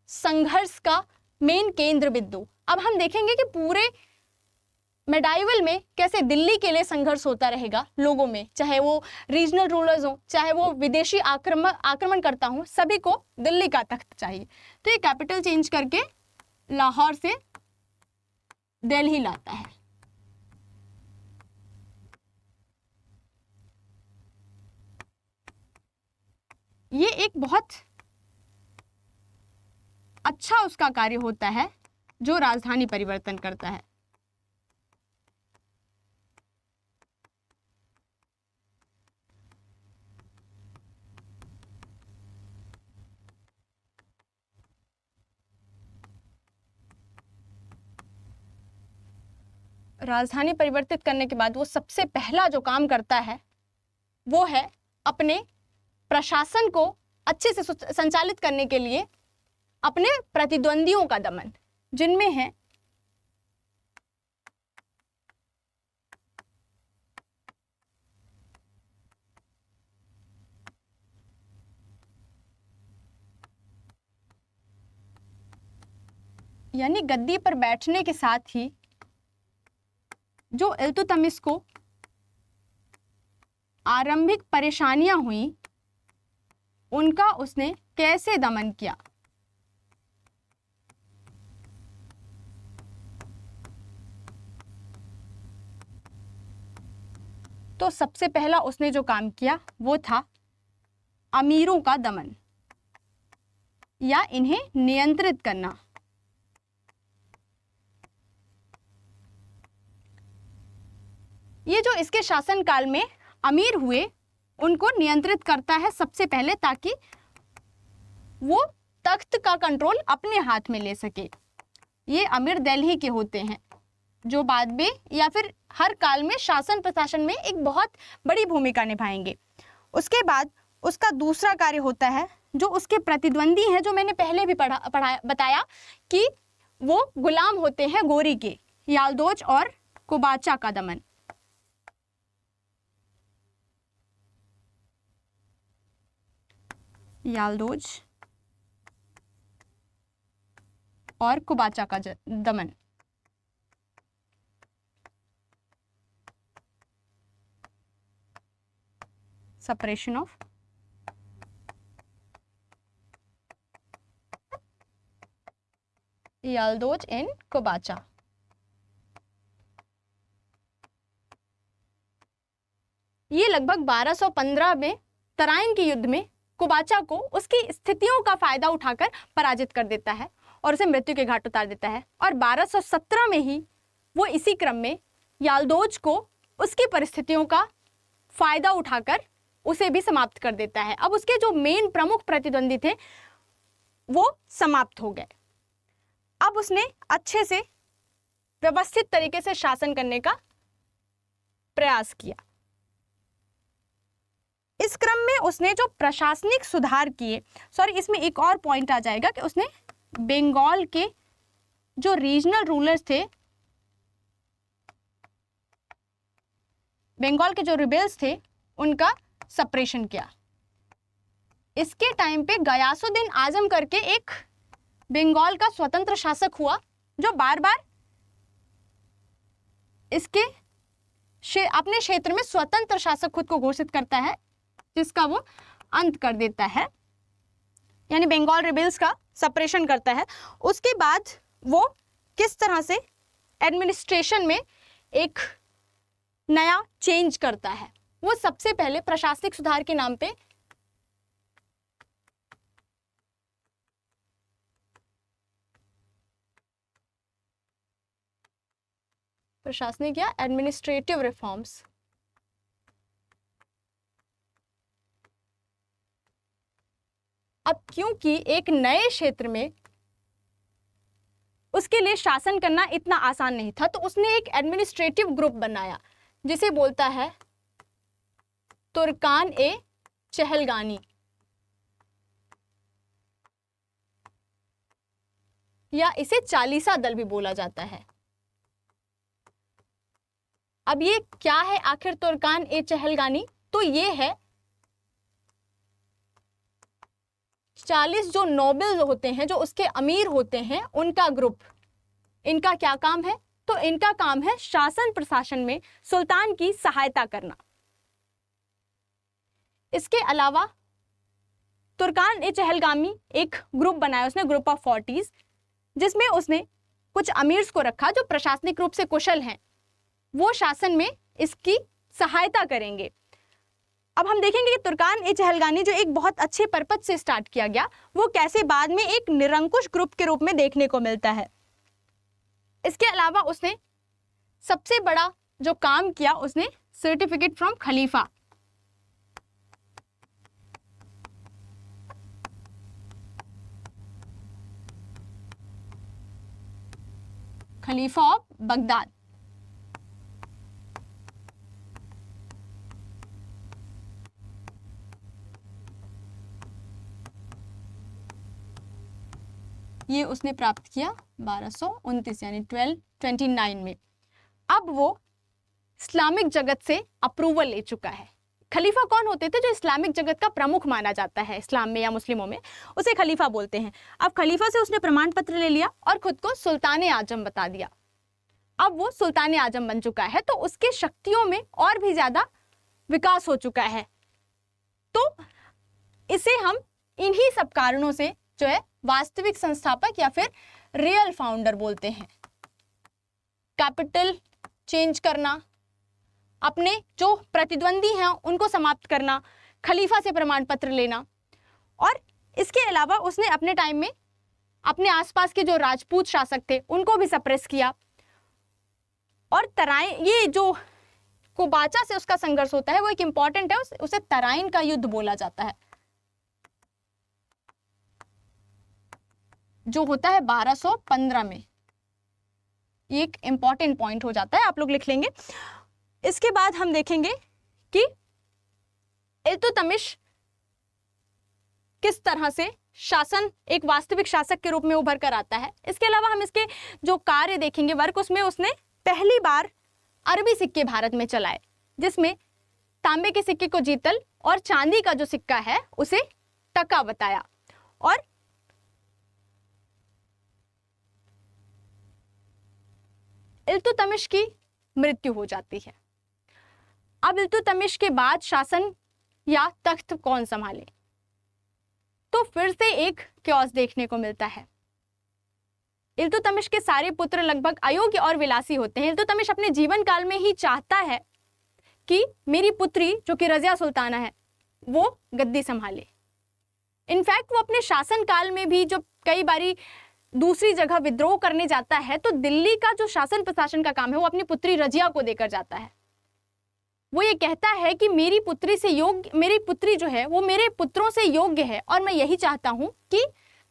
संघर्ष का मेन केंद्र बिंदु। अब हम देखेंगे कि पूरे मेडाइवल में कैसे दिल्ली के लिए संघर्ष होता रहेगा लोगों में, चाहे वो रीजनल रूलर्स हो, चाहे वो विदेशी आक्रमण करता हूं, सभी को दिल्ली का तख्त चाहिए। तो ये कैपिटल चेंज करके लाहौर से दिल्ली लाता है। ये एक बहुत अच्छा उसका कार्य होता है जो राजधानी परिवर्तन करता है। राजधानी परिवर्तित करने के बाद वो सबसे पहला जो काम करता है वो है अपने प्रशासन को अच्छे से संचालित करने के लिए अपने प्रतिद्वंदियों का दमन, जिनमें है यानी गद्दी पर बैठने के साथ ही जो इल्तुतमिश को आरंभिक परेशानियां हुई उनका उसने कैसे दमन किया। तो सबसे पहला उसने जो काम किया वो था अमीरों का दमन या इन्हें नियंत्रित करना। ये जो इसके शासनकाल में अमीर हुए उनको नियंत्रित करता है सबसे पहले, ताकि वो तख्त का कंट्रोल अपने हाथ में ले सके। ये अमीर दिल्ली के होते हैं जो बाद में या फिर हर काल में शासन प्रशासन में एक बहुत बड़ी भूमिका निभाएंगे। उसके बाद उसका दूसरा कार्य होता है जो उसके प्रतिद्वंदी हैं, जो मैंने पहले भी बताया कि वो गुलाम होते हैं गोरी के, याल्दोज और कुबाचा का दमन। याल्दोज और कुबाचा का दमन। सपरेशन ऑफ याल्दोज इन कुबाचा। ये लगभग 1215 में तराइन के युद्ध में कुबाचा को उसकी स्थितियों का फायदा उठाकर पराजित कर देता है और उसे मृत्यु के घाट उतार देता है। और 1217 में ही वो इसी क्रम में याल्दोज को उसकी परिस्थितियों का फायदा उठाकर उसे भी समाप्त कर देता है। अब उसके जो मेन प्रमुख प्रतिद्वंदी थे वो समाप्त हो गए। अब उसने अच्छे से व्यवस्थित तरीके से शासन करने का प्रयास किया। इस क्रम में उसने जो प्रशासनिक सुधार किए, इसमें एक और पॉइंट आ जाएगा कि उसने बंगाल के जो रीजनल रूलर्स थे, बंगाल के जो रिबेल्स थे, उनका सप्रेशन किया। इसके टाइम पे गयासुद्दीन आजम करके एक बंगाल का स्वतंत्र शासक हुआ जो बार बार इसके अपने क्षेत्र में स्वतंत्र शासक खुद को घोषित करता है, जिसका वो अंत कर देता है, यानी बंगाल रिबेल्स का सप्रेशन करता है। उसके बाद वो किस तरह से एडमिनिस्ट्रेशन में एक नया चेंज करता है, वो सबसे पहले प्रशासनिक सुधार के नाम पे प्रशासनिक या एडमिनिस्ट्रेटिव रिफॉर्म्स। अब क्योंकि एक नए क्षेत्र में उसके लिए शासन करना इतना आसान नहीं था, तो उसने एक एडमिनिस्ट्रेटिव ग्रुप बनाया जिसे बोलता है तुर्कान ए चहलगानी, या इसे चालीसा दल भी बोला जाता है। अब ये क्या है आखिर तुर्कान ए चहलगानी? तो ये है 40 जो नोबल होते हैं, जो उसके अमीर होते हैं, उनका ग्रुप। इनका क्या काम है? तो इनका काम है शासन प्रशासन में सुल्तान की सहायता करना। इसके अलावा तुर्कान ए चहलगामी एक ग्रुप बनाया उसने, ग्रुप ऑफ 40, जिसमें उसने कुछ अमीर्स को रखा जो प्रशासनिक रूप से कुशल हैं, वो शासन में इसकी सहायता करेंगे। अब हम देखेंगे कि तुर्कान ए चहलगानी जो एक बहुत अच्छे पर्पज से स्टार्ट किया गया, वो कैसे बाद में एक निरंकुश ग्रुप के रूप में देखने को मिलता है। इसके अलावा उसने सबसे बड़ा जो काम किया, उसने certificate from Khalifa, Khalifa of Baghdad, ये उसने प्राप्त किया 1229 यानी 1229 में। अब वो इस्लामिक जगत से अप्रूवल ले चुका है। खलीफा कौन होते थे? जो इस्लामिक जगत का प्रमुख माना जाता है इस्लाम में या मुस्लिमों में, उसे खलीफा बोलते हैं। अब खलीफा से उसने प्रमाण पत्र ले लिया और खुद को सुल्तान आजम बता दिया। अब वो सुल्तान आजम बन चुका है, तो उसके शक्तियों में और भी ज्यादा विकास हो चुका है। तो इसे हम इन्हीं सब कारणों से जो है वास्तविक संस्थापक या फिर रियल फाउंडर बोलते हैं। कैपिटल चेंज करना, अपने जो प्रतिद्वंदी हैं उनको समाप्त करना, खलीफा से प्रमाण पत्र लेना, और इसके अलावा उसने अपने टाइम में अपने आसपास के जो राजपूत शासक थे उनको भी सप्रेस किया। और तराइन, ये जो कुबाचा से उसका संघर्ष होता है वो एक इंपॉर्टेंट है, उसे तराइन का युद्ध बोला जाता है, जो होता है 1215 में। ये एक इंपॉर्टेंट पॉइंट हो जाता है, आप लोग लिख लेंगे। इसके बाद हम देखेंगे कि इल्तुतमिश किस तरह से शासन एक वास्तविक शासक के रूप में उभर कर आता है। इसके अलावा हम इसके जो कार्य देखेंगे, वर्क, उसमें उसने पहली बार अरबी सिक्के भारत में चलाए, जिसमें तांबे के सिक्के को जीतल और चांदी का जो सिक्का है उसे टका बताया। और इल्तुतमिश की मृत्यु हो जाती है। अब इल्तुतमिश के बाद शासन या तख्त कौन संभाले? तो फिर से एक क्योस देखने को मिलता है। इल्तुतमिश के सारे पुत्र लगभग अयोग्य और विलासी होते हैं। इल्तुतमिश अपने जीवन काल में ही चाहता है कि मेरी पुत्री जो कि रजिया सुल्ताना है वो गद्दी संभाले। इनफैक्ट वो अपने शासन काल में भी जो कई बारी दूसरी जगह विद्रोह करने जाता है, तो दिल्ली का जो शासन प्रशासन का काम है वो अपनी पुत्री रजिया को देकर जाता है। वो ये कहता है कि मेरी पुत्री से योग्य, मेरी पुत्री जो है वो मेरे पुत्रों से योग्य है, और मैं यही चाहता हूं कि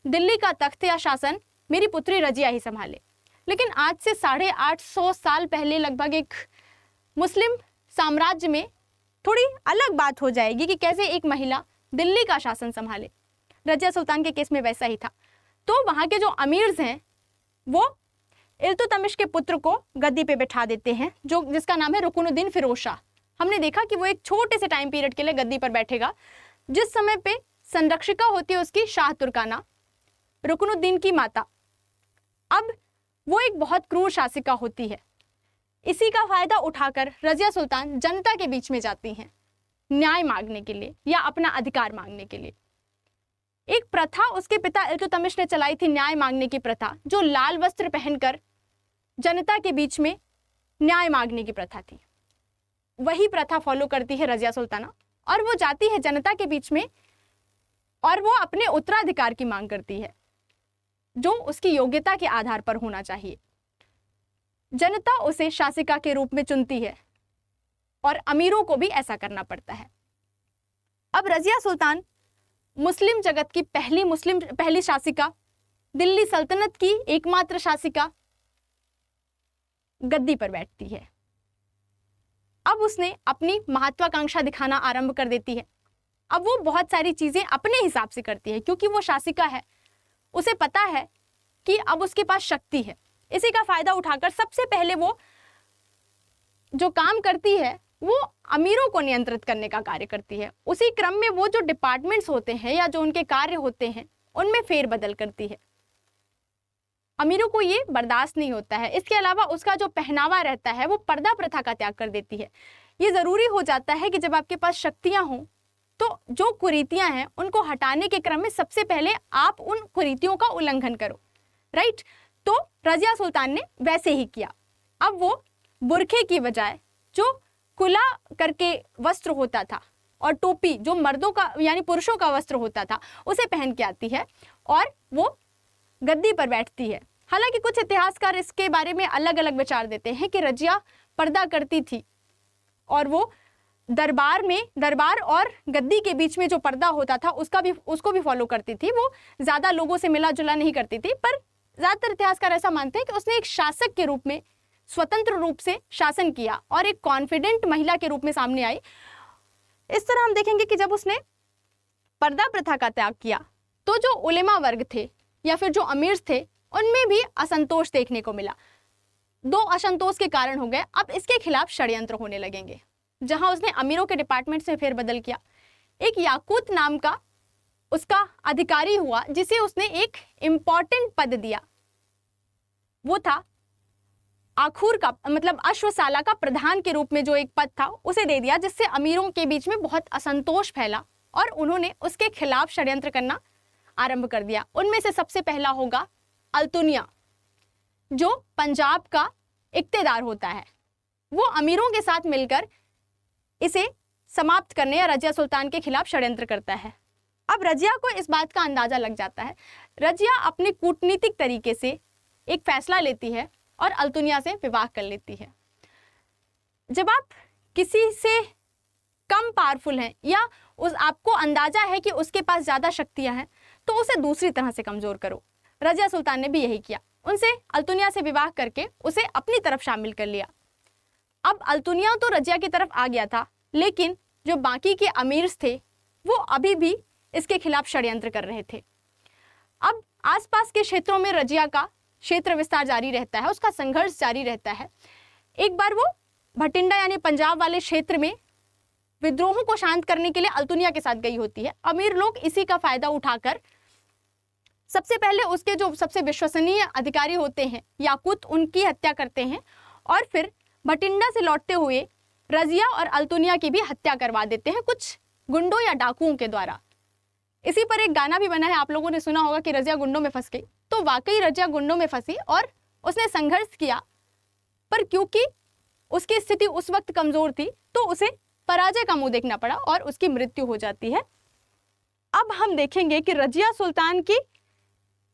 दिल्ली का तख्त या शासन मेरी पुत्री रजिया ही संभाले। लेकिन आज से 850 साल पहले लगभग एक मुस्लिम साम्राज्य में थोड़ी अलग बात हो जाएगी कि कैसे एक महिला दिल्ली का शासन संभाले। रजिया सुल्तान के केस में वैसा ही था। तो वहाँ के जो अमीर्स हैं वो इल्तुतमिश के पुत्र को गद्दी पे बैठा देते हैं, जो जिसका नाम है रुकनुद्दीन फिरोज शाह। हमने देखा कि वो एक छोटे से टाइम पीरियड के लिए गद्दी पर बैठेगा, जिस समय पे संरक्षिका होती है उसकी शाह तुर्काना, रुकनुद्दीन की माता। अब वो एक बहुत क्रूर शासिका होती है। इसी का फायदा उठाकर रजिया सुल्तान जनता के बीच में जाती हैं न्याय मांगने के लिए या अपना अधिकार मांगने के लिए। एक प्रथा उसके पिता इल्तुतमिश ने चलाई थी, न्याय मांगने की प्रथा, जो लाल वस्त्र पहनकर जनता के बीच में न्याय मांगने की प्रथा थी। वही प्रथा फॉलो करती है रजिया सुल्ताना, और वो जाती है जनता के बीच में और वो अपने उत्तराधिकार की मांग करती है, जो उसकी योग्यता के आधार पर होना चाहिए। जनता उसे शासिका के रूप में चुनती है और अमीरों को भी ऐसा करना पड़ता है। अब रजिया सुल्तान मुस्लिम जगत की पहली शासिका, दिल्ली सल्तनत की एकमात्र शासिका, गद्दी पर बैठती है। अब उसने अपनी महत्वाकांक्षा दिखाना आरंभ कर देती है। अब वो बहुत सारी चीजें अपने हिसाब से करती है, क्योंकि वो शासिका है, उसे पता है कि अब उसके पास शक्ति है। इसी का फायदा उठाकर सबसे पहले वो जो काम करती है वो अमीरों को नियंत्रित करने का कार्य करती है। उसी क्रम में वो जो डिपार्टमेंट्स होते हैं या जो उनके कार्य होते हैं उनमें फेरबदल करती है। अमीरों को ये बर्दाश्त नहीं होता है। इसके अलावा उसका जो पहनावा रहता है वो पर्दा प्रथा का त्याग कर देती है। ये जरूरी हो जाता है कि जब आपके पास शक्तियां हों तो जो कुरीतियां हैं उनको हटाने के क्रम में सबसे पहले आप उन कुरीतियों का उल्लंघन करो, राइट। तो रजिया सुल्तान ने वैसे ही किया। अब वो बुरखे की बजाय जो कुला करके वस्त्र होता था और टोपी जो मर्दों का यानी पुरुषों का वस्त्र होता था उसे पहन के आती है और वो गद्दी पर बैठती है। हालांकि कुछ इतिहासकार इसके बारे में अलग अलग विचार देते हैं कि रजिया पर्दा करती थी और वो दरबार और गद्दी के बीच में जो पर्दा होता था उसको भी फॉलो करती थी। वो ज़्यादा लोगों से मिला जुला नहीं करती थी, पर ज़्यादातर इतिहासकार ऐसा मानते हैं कि उसने एक शासक के रूप में स्वतंत्र रूप से शासन किया और एक कॉन्फिडेंट महिला के रूप में सामने आई। इस तरह हम देखेंगे कि जब उसने पर्दा प्रथा का त्याग किया तो जो उलेमा वर्ग थे या फिर जो अमीर थे उनमें भी असंतोष देखने को मिला। दो असंतोष के कारण हो गए। अब इसके खिलाफ षड्यंत्र होने लगेंगे, जहां उसने अमीरों के डिपार्टमेंट से फेरबदल किया। एक याकूत नाम का उसका अधिकारी हुआ जिसे उसने एक इंपॉर्टेंट पद दिया, वो था आखूर का, मतलब अश्वशाला का प्रधान के रूप में जो एक पद था उसे दे दिया, जिससे अमीरों के बीच में बहुत असंतोष फैला और उन्होंने उसके खिलाफ षड्यंत्र करना आरंभ कर दिया। उनमें से सबसे पहला होगा अल्तुनिया, जो पंजाब का इक्तेदार होता है। वो अमीरों के साथ मिलकर इसे समाप्त करने या रजिया सुल्तान के खिलाफ षड्यंत्र करता है। अब रजिया को इस बात का अंदाजा लग जाता है। रजिया अपने कूटनीतिक तरीके से एक फैसला लेती है और अल्तुनिया से विवाह कर लेती है। जब आप किसी से कम पावरफुल हैं या आपको अंदाजा है कि उसके पास ज़्यादा शक्तियां हैं, तो उसे दूसरी तरह से कमज़ोर करो। रजिया सुल्तान ने भी यही किया, उनसे अल्तुनिया से विवाह करके उसे अपनी तरफ शामिल कर लिया। अब अल्तुनिया तो रजिया की तरफ आ गया था, लेकिन जो बाकी के अमीर थे वो अभी भी इसके खिलाफ षड्यंत्र कर रहे थे। अब आसपास के क्षेत्रों में रजिया का क्षेत्र विस्तार जारी रहता है, उसका संघर्ष जारी रहता है। एक बार वो भटिंडा यानी पंजाब वाले क्षेत्र में विद्रोहों को शांत करने के लिए अल्तुनिया के साथ गई होती है। अमीर लोग इसी का फायदा उठाकर सबसे पहले उसके जो सबसे विश्वसनीय अधिकारी होते हैं याकूत, उनकी हत्या करते हैं और फिर भटिंडा से लौटते हुए रजिया और अल्तुनिया की भी हत्या करवा देते हैं कुछ गुंडों या डाकुओं के द्वारा। इसी पर एक गाना भी बना है, आप लोगों ने सुना होगा कि रजिया गुंडों में फंस गई। तो वाकई रजिया गुंडों में फंसी और उसने संघर्ष किया, पर क्योंकि उसकी स्थिति उस वक्त कमजोर थी तो उसे पराजय का मुंह देखना पड़ा और उसकी मृत्यु हो जाती है। अब हम देखेंगे कि रजिया सुल्तान की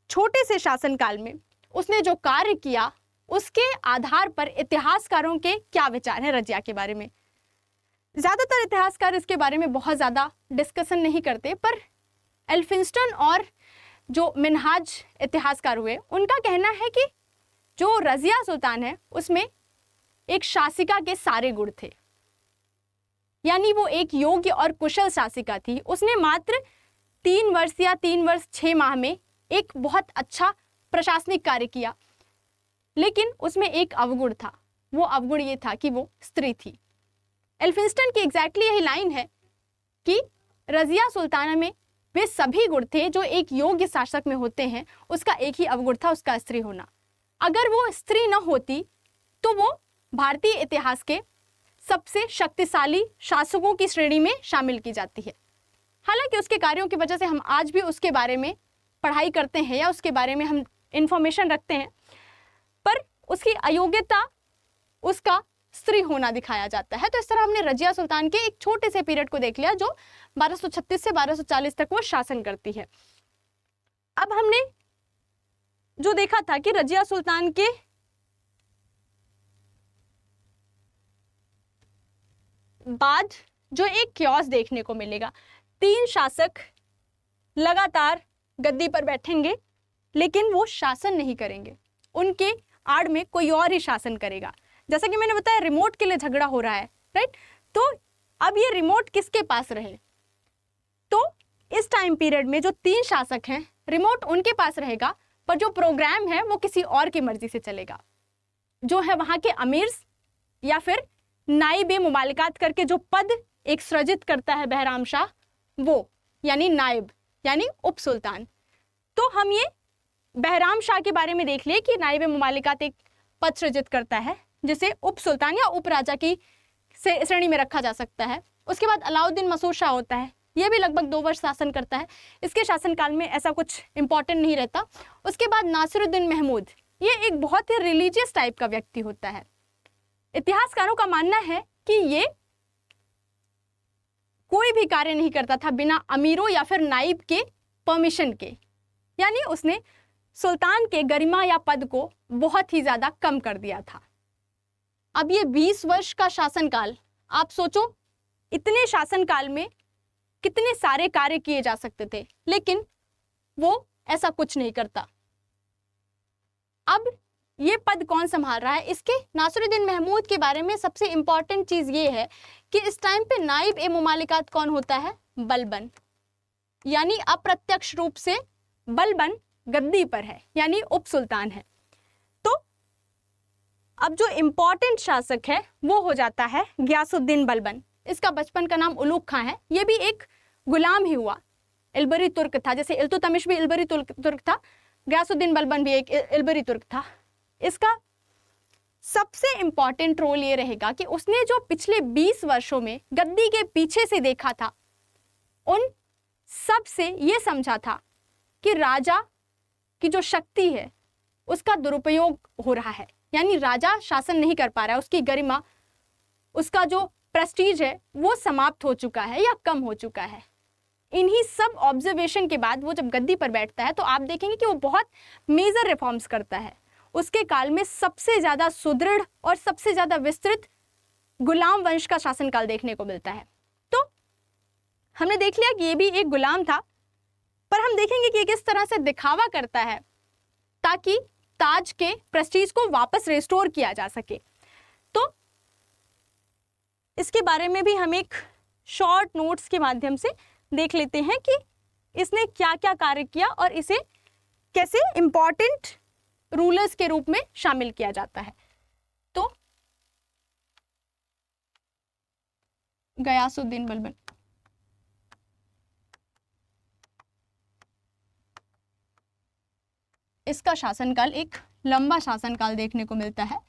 छोटे से शासनकाल में उसने जो कार्य किया उसके आधार पर इतिहासकारों के क्या विचार हैं रजिया के बारे में। ज़्यादातर इतिहासकार इसके बारे में बहुत ज़्यादा डिस्कशन नहीं करते, पर एल्फिंस्टन और जो मिनहाज इतिहासकार हुए उनका कहना है कि जो रजिया सुल्तान है उसमें एक शासिका के सारे गुण थे, यानी वो एक योग्य और कुशल शासिका थी। उसने मात्र 3 वर्ष या 3 वर्ष 6 माह में एक बहुत अच्छा प्रशासनिक कार्य किया, लेकिन उसमें एक अवगुण था। वो अवगुण ये था कि वो स्त्री थी। एल्फिंस्टन की एग्जैक्टली यही लाइन है कि रजिया सुल्ताना में वे सभी गुण थे जो एक योग्य शासक में होते हैं, उसका एक ही अवगुण था, उसका स्त्री होना। अगर वो स्त्री न होती तो वो भारतीय इतिहास के सबसे शक्तिशाली शासकों की श्रेणी में शामिल की जाती है। हालांकि उसके कार्यों की वजह से हम आज भी उसके बारे में पढ़ाई करते हैं या उसके बारे में हम इंफॉर्मेशन रखते हैं, पर उसकी अयोग्यता उसका स्त्री होना दिखाया जाता है। तो इस तरह हमने रजिया सुल्तान के एक छोटे से पीरियड को देख लिया जो 1236 से 1240 तक वो शासन करती है। अब हमने जो देखा था कि रजिया सुल्तान के बाद जो एक क्योस देखने को मिलेगा, 3 शासक लगातार गद्दी पर बैठेंगे लेकिन वो शासन नहीं करेंगे, उनके आड़ में कोई और ही शासन करेगा। जैसा कि मैंने बताया रिमोट के लिए झगड़ा हो रहा है, राइट। तो अब ये रिमोट किसके पास रहे, तो इस टाइम पीरियड में जो 3 शासक हैं रिमोट उनके पास रहेगा, पर जो प्रोग्राम है वो किसी और की मर्जी से चलेगा। जो है वहां के अमीर या फिर नाइब मुमालिकात करके जो पद एक सृजित करता है बहराम शाह, वो यानी नाइब यानी उप सुल्तान। तो हम ये बहराम शाह के बारे में देख लिए कि नाइब मुमालिकात एक पद सृजित करता है जिसे उप सुल्तान या उप राजा की श्रेणी में रखा जा सकता है। उसके बाद अलाउद्दीन मसूद शाह होता है, ये भी लगभग 2 वर्ष शासन करता है। इसके शासनकाल में ऐसा कुछ इंपॉर्टेंट नहीं रहता। उसके बाद नासिरुद्दीन महमूद, ये एक बहुत ही रिलीजियस टाइप का व्यक्ति होता है। इतिहासकारों का मानना है कि ये कोई भी कार्य नहीं करता था बिना अमीरों या फिर नाइब के परमिशन के, यानी उसने सुल्तान के गरिमा या पद को बहुत ही ज्यादा कम कर दिया था। अब ये 20 वर्ष का शासनकाल, आप सोचो इतने शासनकाल में कितने सारे कार्य किए जा सकते थे, लेकिन वो ऐसा कुछ नहीं करता। अब ये पद कौन संभाल रहा है? इसके नासिरुद्दीन महमूद के बारे में सबसे इंपॉर्टेंट चीज ये है कि इस टाइम पे नाइब ए मुमालिकात कौन होता है? बलबन, यानी अप्रत्यक्ष रूप से बलबन गद्दी पर है, यानी उप सुल्तान है। तो अब जो इंपॉर्टेंट शासक है वो हो जाता है गयासुद्दीन बलबन। इसका बचपन का नाम उलूग खां है। ये भी एक गुलाम ही हुआ, इल्बरी तुर्क था। जैसे इल्तुतमिश भी इल्बरी तुर्क था, गयासुद्दीन बलबन भी एक इल्बरी तुर्क था। इसका सबसे इंपॉर्टेंट रोल ये रहेगा कि उसने जो पिछले 20 वर्षों में गद्दी के पीछे से देखा था, उन सब से ये समझा था कि राजा की जो शक्ति है उसका दुरुपयोग हो रहा है, यानी राजा शासन नहीं कर पा रहा है, उसकी गरिमा, उसका जो प्रेस्टीज है वो समाप्त हो चुका है या कम हो चुका है। इन्हीं सब ऑब्जर्वेशन के बाद वो जब गद्दी पर बैठता है तो आप देखेंगे कि वो बहुत मेजर रिफॉर्म्स करता है। उसके काल में सबसे ज़्यादा सुदृढ़ और सबसे ज़्यादा विस्तृत गुलाम वंश का शासनकाल देखने को मिलता है। तो हमने देख लिया कि ये भी एक गुलाम था, पर हम देखेंगे कि ये किस तरह से दिखावा करता है ताकि ताज के प्रेस्टीज को वापस रिस्टोर किया जा सके। तो इसके बारे में भी हम एक शॉर्ट नोट्स के माध्यम से देख लेते हैं कि इसने क्या क्या कार्य किया और इसे कैसे इंपॉर्टेंट रूलर्स के रूप में शामिल किया जाता है। तो गयासुद्दीन बलबन, इसका शासनकाल एक लंबा शासनकाल देखने को मिलता है।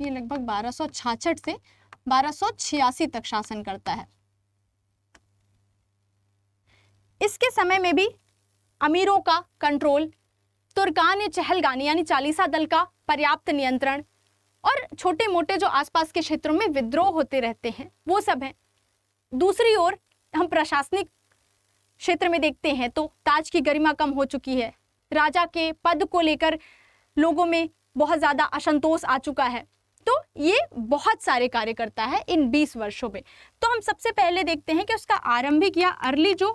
ये लगभग 1266 से 1286 तक शासन करता है। इसके समय में भी अमीरों का कंट्रोल, तुर्कान चहलगानी यानी चालीसा दल का पर्याप्त नियंत्रण और छोटे मोटे जो आसपास के क्षेत्रों में विद्रोह होते रहते हैं वो सब है। दूसरी ओर हम प्रशासनिक क्षेत्र में देखते हैं तो ताज की गरिमा कम हो चुकी है, राजा के पद को लेकर लोगों में बहुत ज़्यादा असंतोष आ चुका है। तो ये बहुत सारे कार्य करता है इन 20 वर्षों में। तो हम सबसे पहले देखते हैं कि उसका आरंभिक या अर्ली जो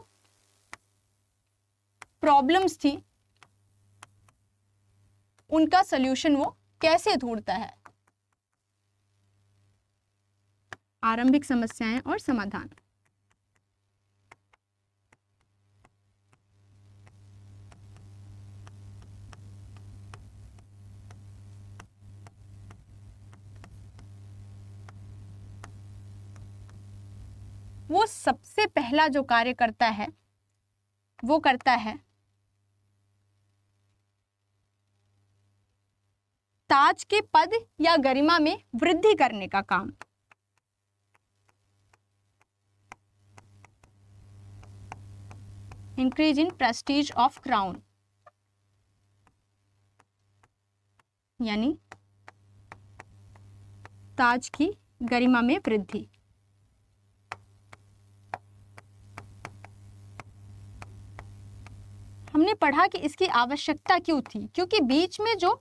प्रॉब्लम्स थी उनका सल्यूशन वो कैसे ढूंढता है। आरंभिक समस्याएं और समाधान। वो सबसे पहला जो कार्य करता है वो करता है ताज के पद या गरिमा में वृद्धि करने का काम। Increase in Prestige of crown, यानी ताज की गरिमा में वृद्धि। हमने पढ़ा कि इसकी आवश्यकता क्यों थी, क्योंकि बीच में जो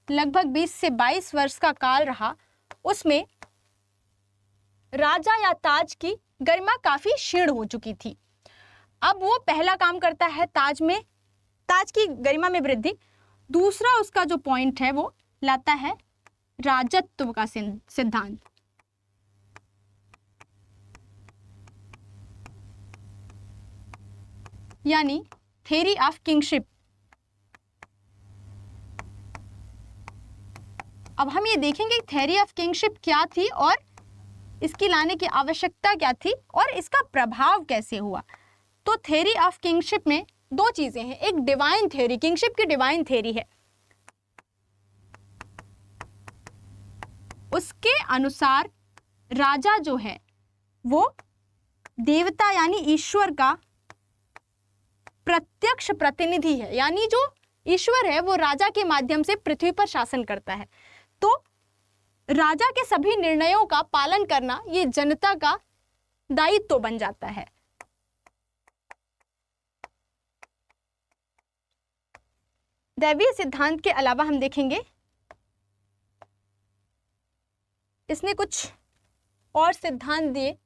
लगभग 20 से 22 वर्ष का काल रहा उसमें राजा या ताज की गरिमा काफी क्षीण हो चुकी थी। अब वो पहला काम करता है ताज की गरिमा में वृद्धि। दूसरा उसका जो पॉइंट है वो लाता है राजत्व का सिद्धांत, यानी थ्योरी ऑफ किंगशिप। अब हम ये देखेंगे थ्योरी ऑफ किंगशिप क्या थी और इसकी लाने की आवश्यकता क्या थी और इसका प्रभाव कैसे हुआ। तो थ्योरी ऑफ किंगशिप में दो चीजें हैं, एक डिवाइन थ्योरी, किंगशिप की डिवाइन थ्योरी है। उसके अनुसार राजा जो है वो देवता यानी ईश्वर का प्रत्यक्ष प्रतिनिधि है, यानी जो ईश्वर है वो राजा के माध्यम से पृथ्वी पर शासन करता है। तो राजा के सभी निर्णयों का पालन करना ये जनता का दायित्व बन जाता है। दैवीय सिद्धांत के अलावा हम देखेंगे इसने कुछ और सिद्धांत दिए,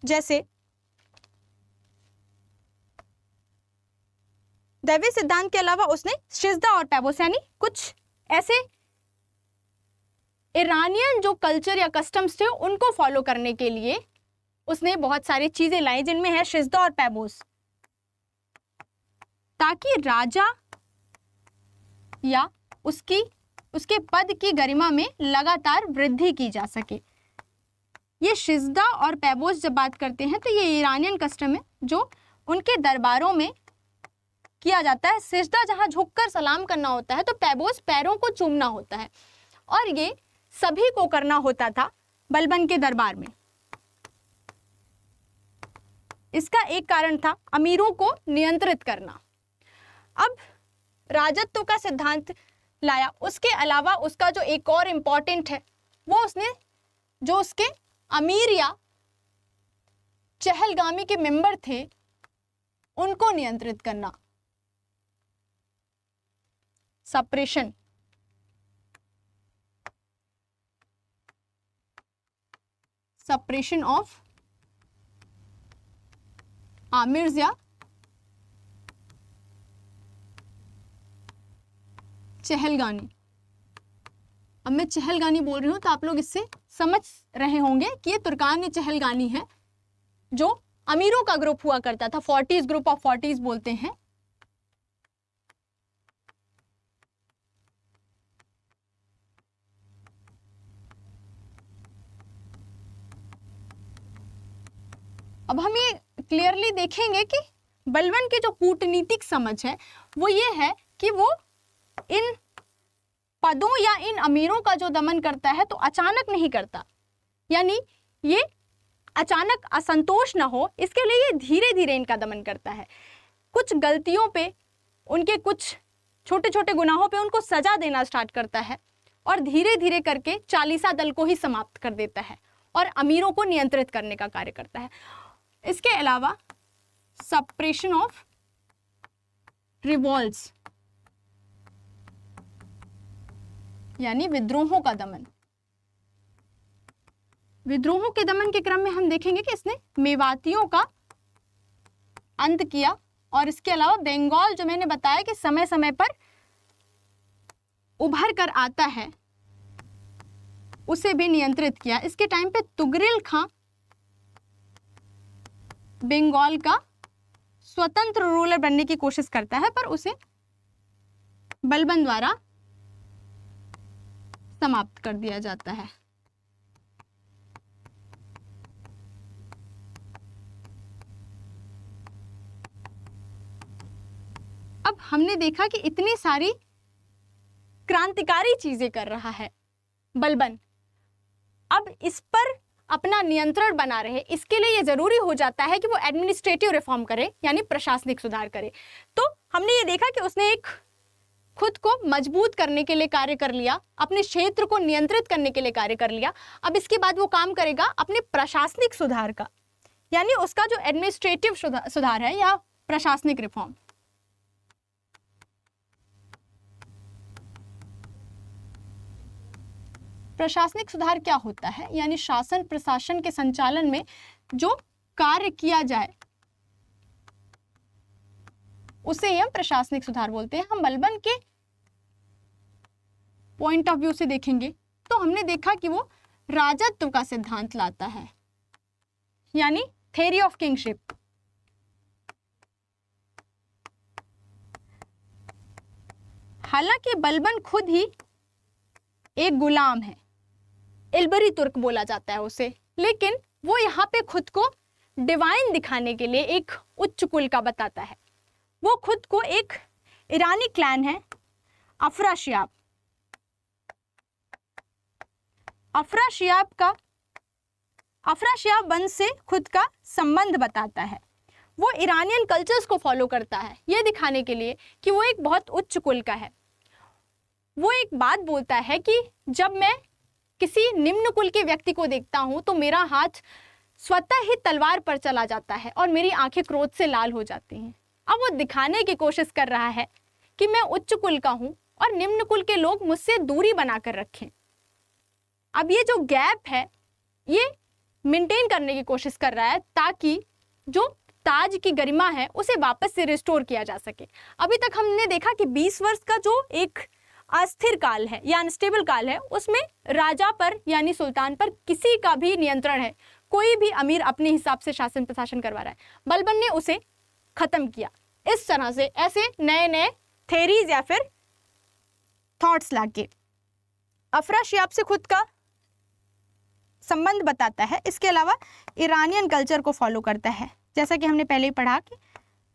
जैसे दैवीय सिद्धांत के अलावा उसने शिज़्दा और पैबोस यानी कुछ ऐसे ईरानियन जो कल्चर या कस्टम्स थे उनको फॉलो करने के लिए उसने बहुत सारी चीजें लाई, जिनमें है शिज़्दा और पैबोस, ताकि राजा या उसके पद की गरिमा में लगातार वृद्धि की जा सके। ये शिज़्दा और पैबोस जब बात करते हैं तो ये ईरानियन कस्टम है जो उनके दरबारों में किया जाता है। सिजदा जहां झुककर सलाम करना होता है तो पैबोस पैरों को चूमना होता है, और ये सभी को करना होता था बलबन के दरबार में। इसका एक कारण था अमीरों को नियंत्रित करना। अब राजत्व का सिद्धांत लाया, उसके अलावा उसका जो एक और इम्पॉर्टेंट है वो उसने जो उसके अमीर या चहलगामी के मेंबर थे उनको नियंत्रित करना, सप्रेशन। सप्रेशन ऑफ आमिर्स या चहलगानी। अब मैं चहलगानी बोल रही हूं तो आप लोग इससे समझ रहे होंगे कि ये तुर्कान चहलगानी है जो अमीरों का ग्रुप हुआ करता था, 40s ग्रुप ऑफ 40s बोलते हैं। अब हम ये क्लियरली देखेंगे कि बलबन की जो कूटनीतिक समझ है वो ये है कि वो इन पदों या इन अमीरों का जो दमन करता है तो अचानक नहीं करता, यानी ये अचानक असंतोष ना हो इसके लिए ये धीरे धीरे इनका दमन करता है। कुछ गलतियों पे, उनके कुछ छोटे छोटे गुनाहों पे उनको सजा देना स्टार्ट करता है और धीरे धीरे करके चालीसा दल को ही समाप्त कर देता है और अमीरों को नियंत्रित करने का कार्य करता है। इसके अलावा सप्रेशन ऑफ रिवॉल्ट्स यानी विद्रोहों का दमन। विद्रोहों के दमन के क्रम में हम देखेंगे कि इसने मेवातियों का अंत किया, और इसके अलावा बंगाल जो मैंने बताया कि समय समय पर उभर कर आता है उसे भी नियंत्रित किया। इसके टाइम पे तुगरिल खां बंगाल का स्वतंत्र रूलर बनने की कोशिश करता है पर उसे बलबन द्वारा समाप्त कर दिया जाता है। अब हमने देखा कि इतनी सारी क्रांतिकारी चीजें कर रहा है बलबन, अब इस पर अपना नियंत्रण बना रहे, इसके लिए ये जरूरी हो जाता है कि वो एडमिनिस्ट्रेटिव रिफॉर्म करे यानी प्रशासनिक सुधार करे। तो हमने ये देखा कि उसने एक खुद को मजबूत करने के लिए कार्य कर लिया, अपने क्षेत्र को नियंत्रित करने के लिए कार्य कर लिया। अब इसके बाद वो काम करेगा अपने प्रशासनिक सुधार का, यानी उसका जो एडमिनिस्ट्रेटिव सुधार है या प्रशासनिक रिफॉर्म। प्रशासनिक सुधार क्या होता है, यानी शासन प्रशासन के संचालन में जो कार्य किया जाए उसे हम प्रशासनिक सुधार बोलते हैं। हम बलबन के पॉइंट ऑफ व्यू से देखेंगे तो हमने देखा कि वो राजत्व का सिद्धांत लाता है, यानी थ्योरी ऑफ किंगशिप। हालांकि बलबन खुद ही एक गुलाम है, इल्बरी तुर्क बोला जाता है उसे, लेकिन वो यहाँ पे खुद को डिवाइन दिखाने के लिए एक उच्च कुल का बताता है। वो खुद को एक ईरानी क्लैन है अफराशियाब, अफराशियाब वंश से खुद का संबंध बताता है। वो ईरानियन कल्चर्स को फॉलो करता है ये दिखाने के लिए कि वो एक बहुत उच्च कुल का है। वो एक बात बोलता है कि जब मैं किसी निम्न कुल के व्यक्ति को देखता हूं तो मेरा हाथ स्वतः ही तलवार पर चला जाता है और मेरी आंखें क्रोध से लाल हो जाती हैं। अब वो दिखाने की कोशिश कर रहा है कि मैं उच्च कुल का हूं और निम्न कुल के लोग मुझसे दूरी बनाकर रखें। अब ये जो गैप है ये मेंटेन करने की कोशिश कर रहा है ताकि जो ताज की गरिमा है उसे वापस से रिस्टोर किया जा सके। अभी तक हमने देखा कि 20 वर्ष का जो एक अस्थिर काल है या अनस्टेबल काल है उसमें राजा पर यानी सुल्तान पर किसी का भी नियंत्रण है, कोई भी अमीर अपने हिसाब से शासन प्रशासन करवा रहा है। बलबन ने उसे खत्म किया इस तरह से, ऐसे नए नए थेरीज या फिर थॉट्स लाके। अफराशियाब से खुद का संबंध बताता है, इसके अलावा ईरानियन कल्चर को फॉलो करता है। जैसा कि हमने पहले ही पढ़ा कि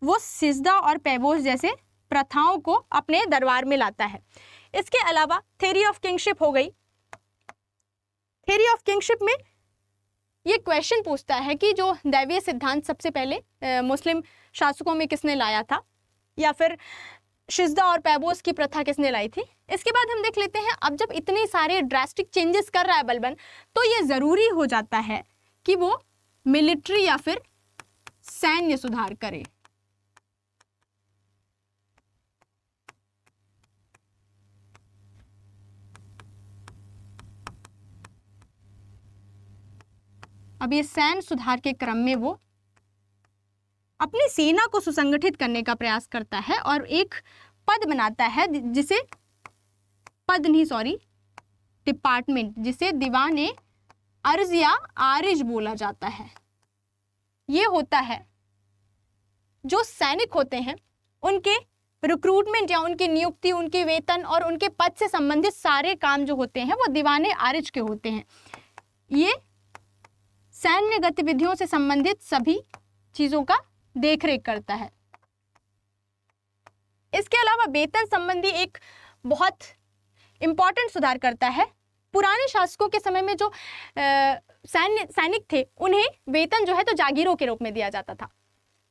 वो सिजदा और पैबोस जैसे प्रथाओं को अपने दरबार में लाता है। इसके अलावा थ्योरी ऑफ किंगशिप हो गई। थ्योरी ऑफ किंगशिप में ये क्वेश्चन पूछता है कि जो दैवीय सिद्धांत सबसे पहले मुस्लिम शासकों में किसने लाया था, या फिर शिजदा और पैबोस की प्रथा किसने लाई थी। इसके बाद हम देख लेते हैं, अब जब इतने सारे ड्रास्टिक चेंजेस कर रहा है बलबन, तो ये ज़रूरी हो जाता है कि वो मिलिट्री या फिर सैन्य सुधार करे। अब ये सैन्य सुधार के क्रम में वो अपनी सेना को सुसंगठित करने का प्रयास करता है और एक पद बनाता है जिसे डिपार्टमेंट, जिसे दीवाने अर्ज या आरिज बोला जाता है। ये होता है जो सैनिक होते हैं उनके रिक्रूटमेंट या उनकी नियुक्ति, उनके वेतन और उनके पद से संबंधित सारे काम जो होते हैं वो दीवाने आरिज के होते हैं। ये सैन्य गतिविधियों से संबंधित सभी चीजों का देखरेख करता है। इसके अलावा वेतन संबंधी एक बहुत इंपॉर्टेंट सुधार करता है। पुराने शासकों के समय में जो सैनिक थे उन्हें वेतन जो है तो जागीरों के रूप में दिया जाता था।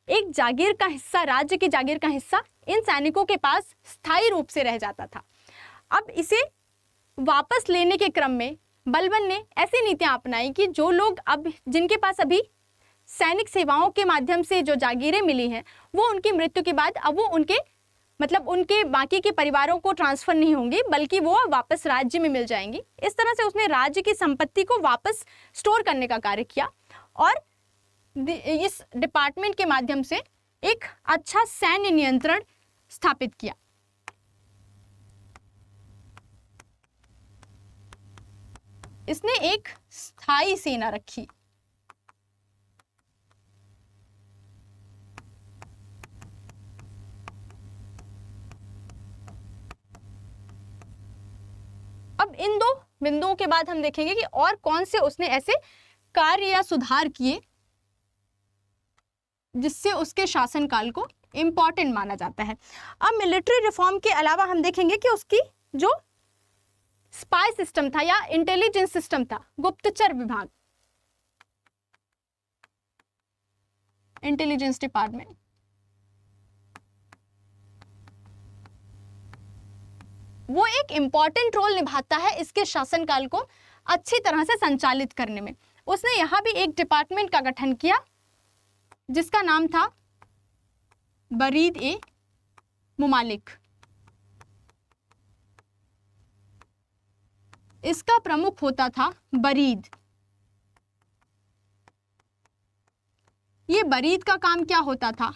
एक जागीर का हिस्सा, राज्य की जागीर का हिस्सा इन सैनिकों के पास स्थायी रूप से रह जाता था। अब इसे वापस लेने के क्रम में बलबन ने ऐसी नीतियां अपनाई कि जो लोग अब जिनके पास अभी सैनिक सेवाओं के माध्यम से जो जागीरें मिली हैं वो उनकी मृत्यु के बाद अब वो उनके बाकी के परिवारों को ट्रांसफर नहीं होंगी, बल्कि वो वापस राज्य में मिल जाएंगी। इस तरह से उसने राज्य की संपत्ति को वापस स्टोर करने का कार्य किया और इस डिपार्टमेंट के माध्यम से एक अच्छा सैन्य नियंत्रण स्थापित किया। इसने एक स्थायी सेना रखी। अब इन दो बिंदुओं के बाद हम देखेंगे कि और कौन से उसने ऐसे कार्य या सुधार किए जिससे उसके शासनकाल को इंपॉर्टेंट माना जाता है। अब मिलिट्री रिफॉर्म के अलावा हम देखेंगे कि उसकी जो स्पाई सिस्टम था या इंटेलिजेंस सिस्टम था, गुप्तचर विभाग, इंटेलिजेंस डिपार्टमेंट, वो एक इंपॉर्टेंट रोल निभाता है इसके शासनकाल को अच्छी तरह से संचालित करने में। उसने यहां भी एक डिपार्टमेंट का गठन किया जिसका नाम था बरीद ए मुमालिक। इसका प्रमुख होता था बरीद। ये बरीद का काम क्या होता था?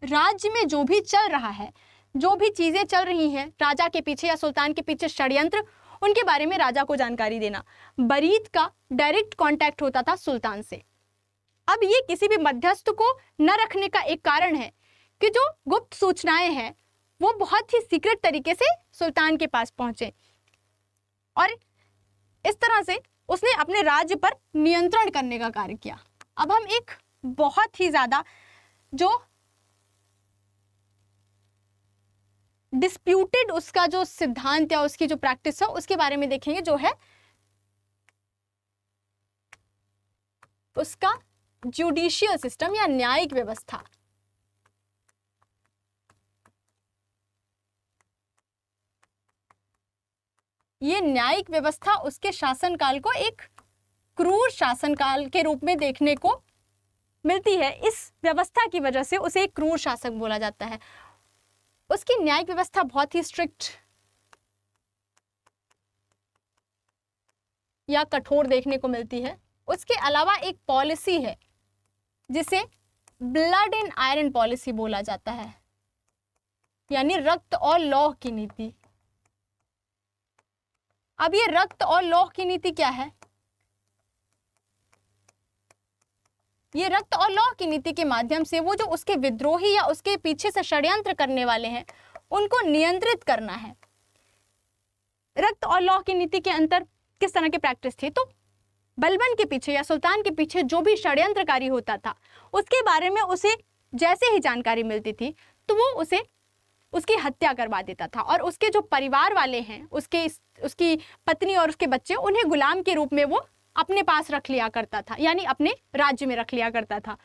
राज्य में जो भी चल रहा है, जो भी चीजें चल रही हैं राजा के पीछे या सुल्तान के पीछे षड्यंत्र, उनके बारे में राजा को जानकारी देना। बरीद का डायरेक्ट कांटेक्ट होता था सुल्तान से। अब ये किसी भी मध्यस्थ को न रखने का एक कारण है कि जो गुप्त सूचनाएं हैं वो बहुत ही सीक्रेट तरीके से सुल्तान के पास पहुंचे और इस तरह से उसने अपने राज्य पर नियंत्रण करने का कार्य किया। अब हम एक बहुत ही ज्यादा जो डिस्प्यूटेड उसका जो सिद्धांत या उसकी जो प्रैक्टिस है उसके बारे में देखेंगे, जो है उसका जुडिशियल सिस्टम या न्यायिक व्यवस्था। ये न्यायिक व्यवस्था उसके शासनकाल को एक क्रूर शासनकाल के रूप में देखने को मिलती है। इस व्यवस्था की वजह से उसे एक क्रूर शासक बोला जाता है। उसकी न्यायिक व्यवस्था बहुत ही स्ट्रिक्ट या कठोर देखने को मिलती है। उसके अलावा एक पॉलिसी है जिसे ब्लड इन आयरन पॉलिसी बोला जाता है, यानी रक्त और लौह की नीति। अब ये रक्त और लौह की नीति क्या है? ये रक्त और लौह की नीति के माध्यम से वो जो उसके विद्रोही या उसके पीछे से षड्यंत्र करने वाले हैं उनको नियंत्रित करना है। रक्त और लौह की नीति के अंतर किस तरह की प्रैक्टिस थी? तो बलबन के पीछे या सुल्तान के पीछे जो भी षड्यंत्रकारी होता था उसके बारे में उसे जैसे ही जानकारी मिलती थी तो वो उसे उसकी हत्या करवा देता था, और उसके जो परिवार वाले हैं, उसकी पत्नी और उसके बच्चे, उन्हें गुलाम के रूप में वो अपने पास रख लिया करता था, यानी अपने राज्य में रख लिया करता था।